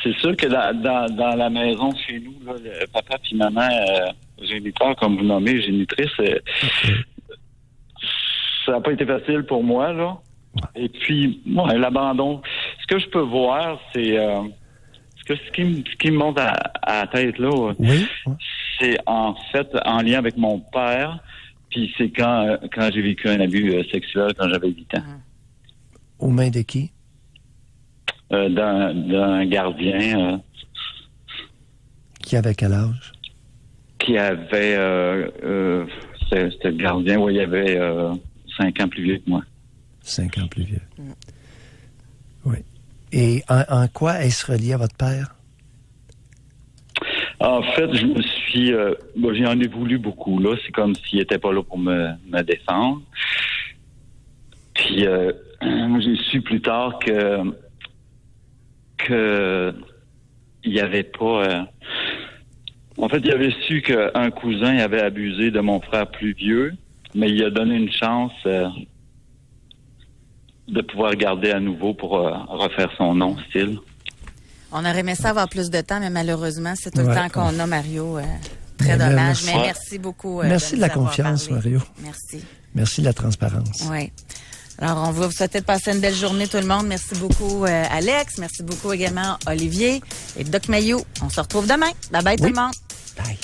C'est sûr que dans la maison chez nous, là, le papa puis maman, géniteur, comme vous nommez, génitrice, ça n'a pas été facile pour moi, là. Et puis, ouais, l'abandon. Ce que je peux voir, c'est... ce qui me monte à la tête, là, Oui. c'est en fait en lien avec mon père, puis c'est quand j'ai vécu un abus sexuel quand j'avais 8 ans. Aux mains de qui? D'un gardien Qui avait quel âge? qui avait... c'était le gardien, il avait 5 ans plus vieux que moi. 5 ans plus vieux. Oui. Et en quoi est-ce relié à votre père? En fait, je me suis... j'en ai voulu beaucoup, là. C'est comme s'il n'était pas là pour me défendre. Puis, j'ai su plus tard que il n'y avait pas... en fait, il avait su qu'un cousin avait abusé de mon frère plus vieux, mais il a donné une chance de pouvoir garder à nouveau pour refaire son nom, style. On aurait aimé ça avoir plus de temps, mais malheureusement, c'est tout le Ouais. temps qu'on a, Mario. Très Ben, dommage. merci. Mais merci beaucoup. Merci de la nous avoir confiance, parlé. Mario. Merci. Merci de la transparence. Oui. Alors, on va vous souhaiter de passer une belle journée, tout le monde. Merci beaucoup, Alex. Merci beaucoup également, Olivier et Doc Mayou. On se retrouve demain. Bye bye, tout Oui. le monde. Bye.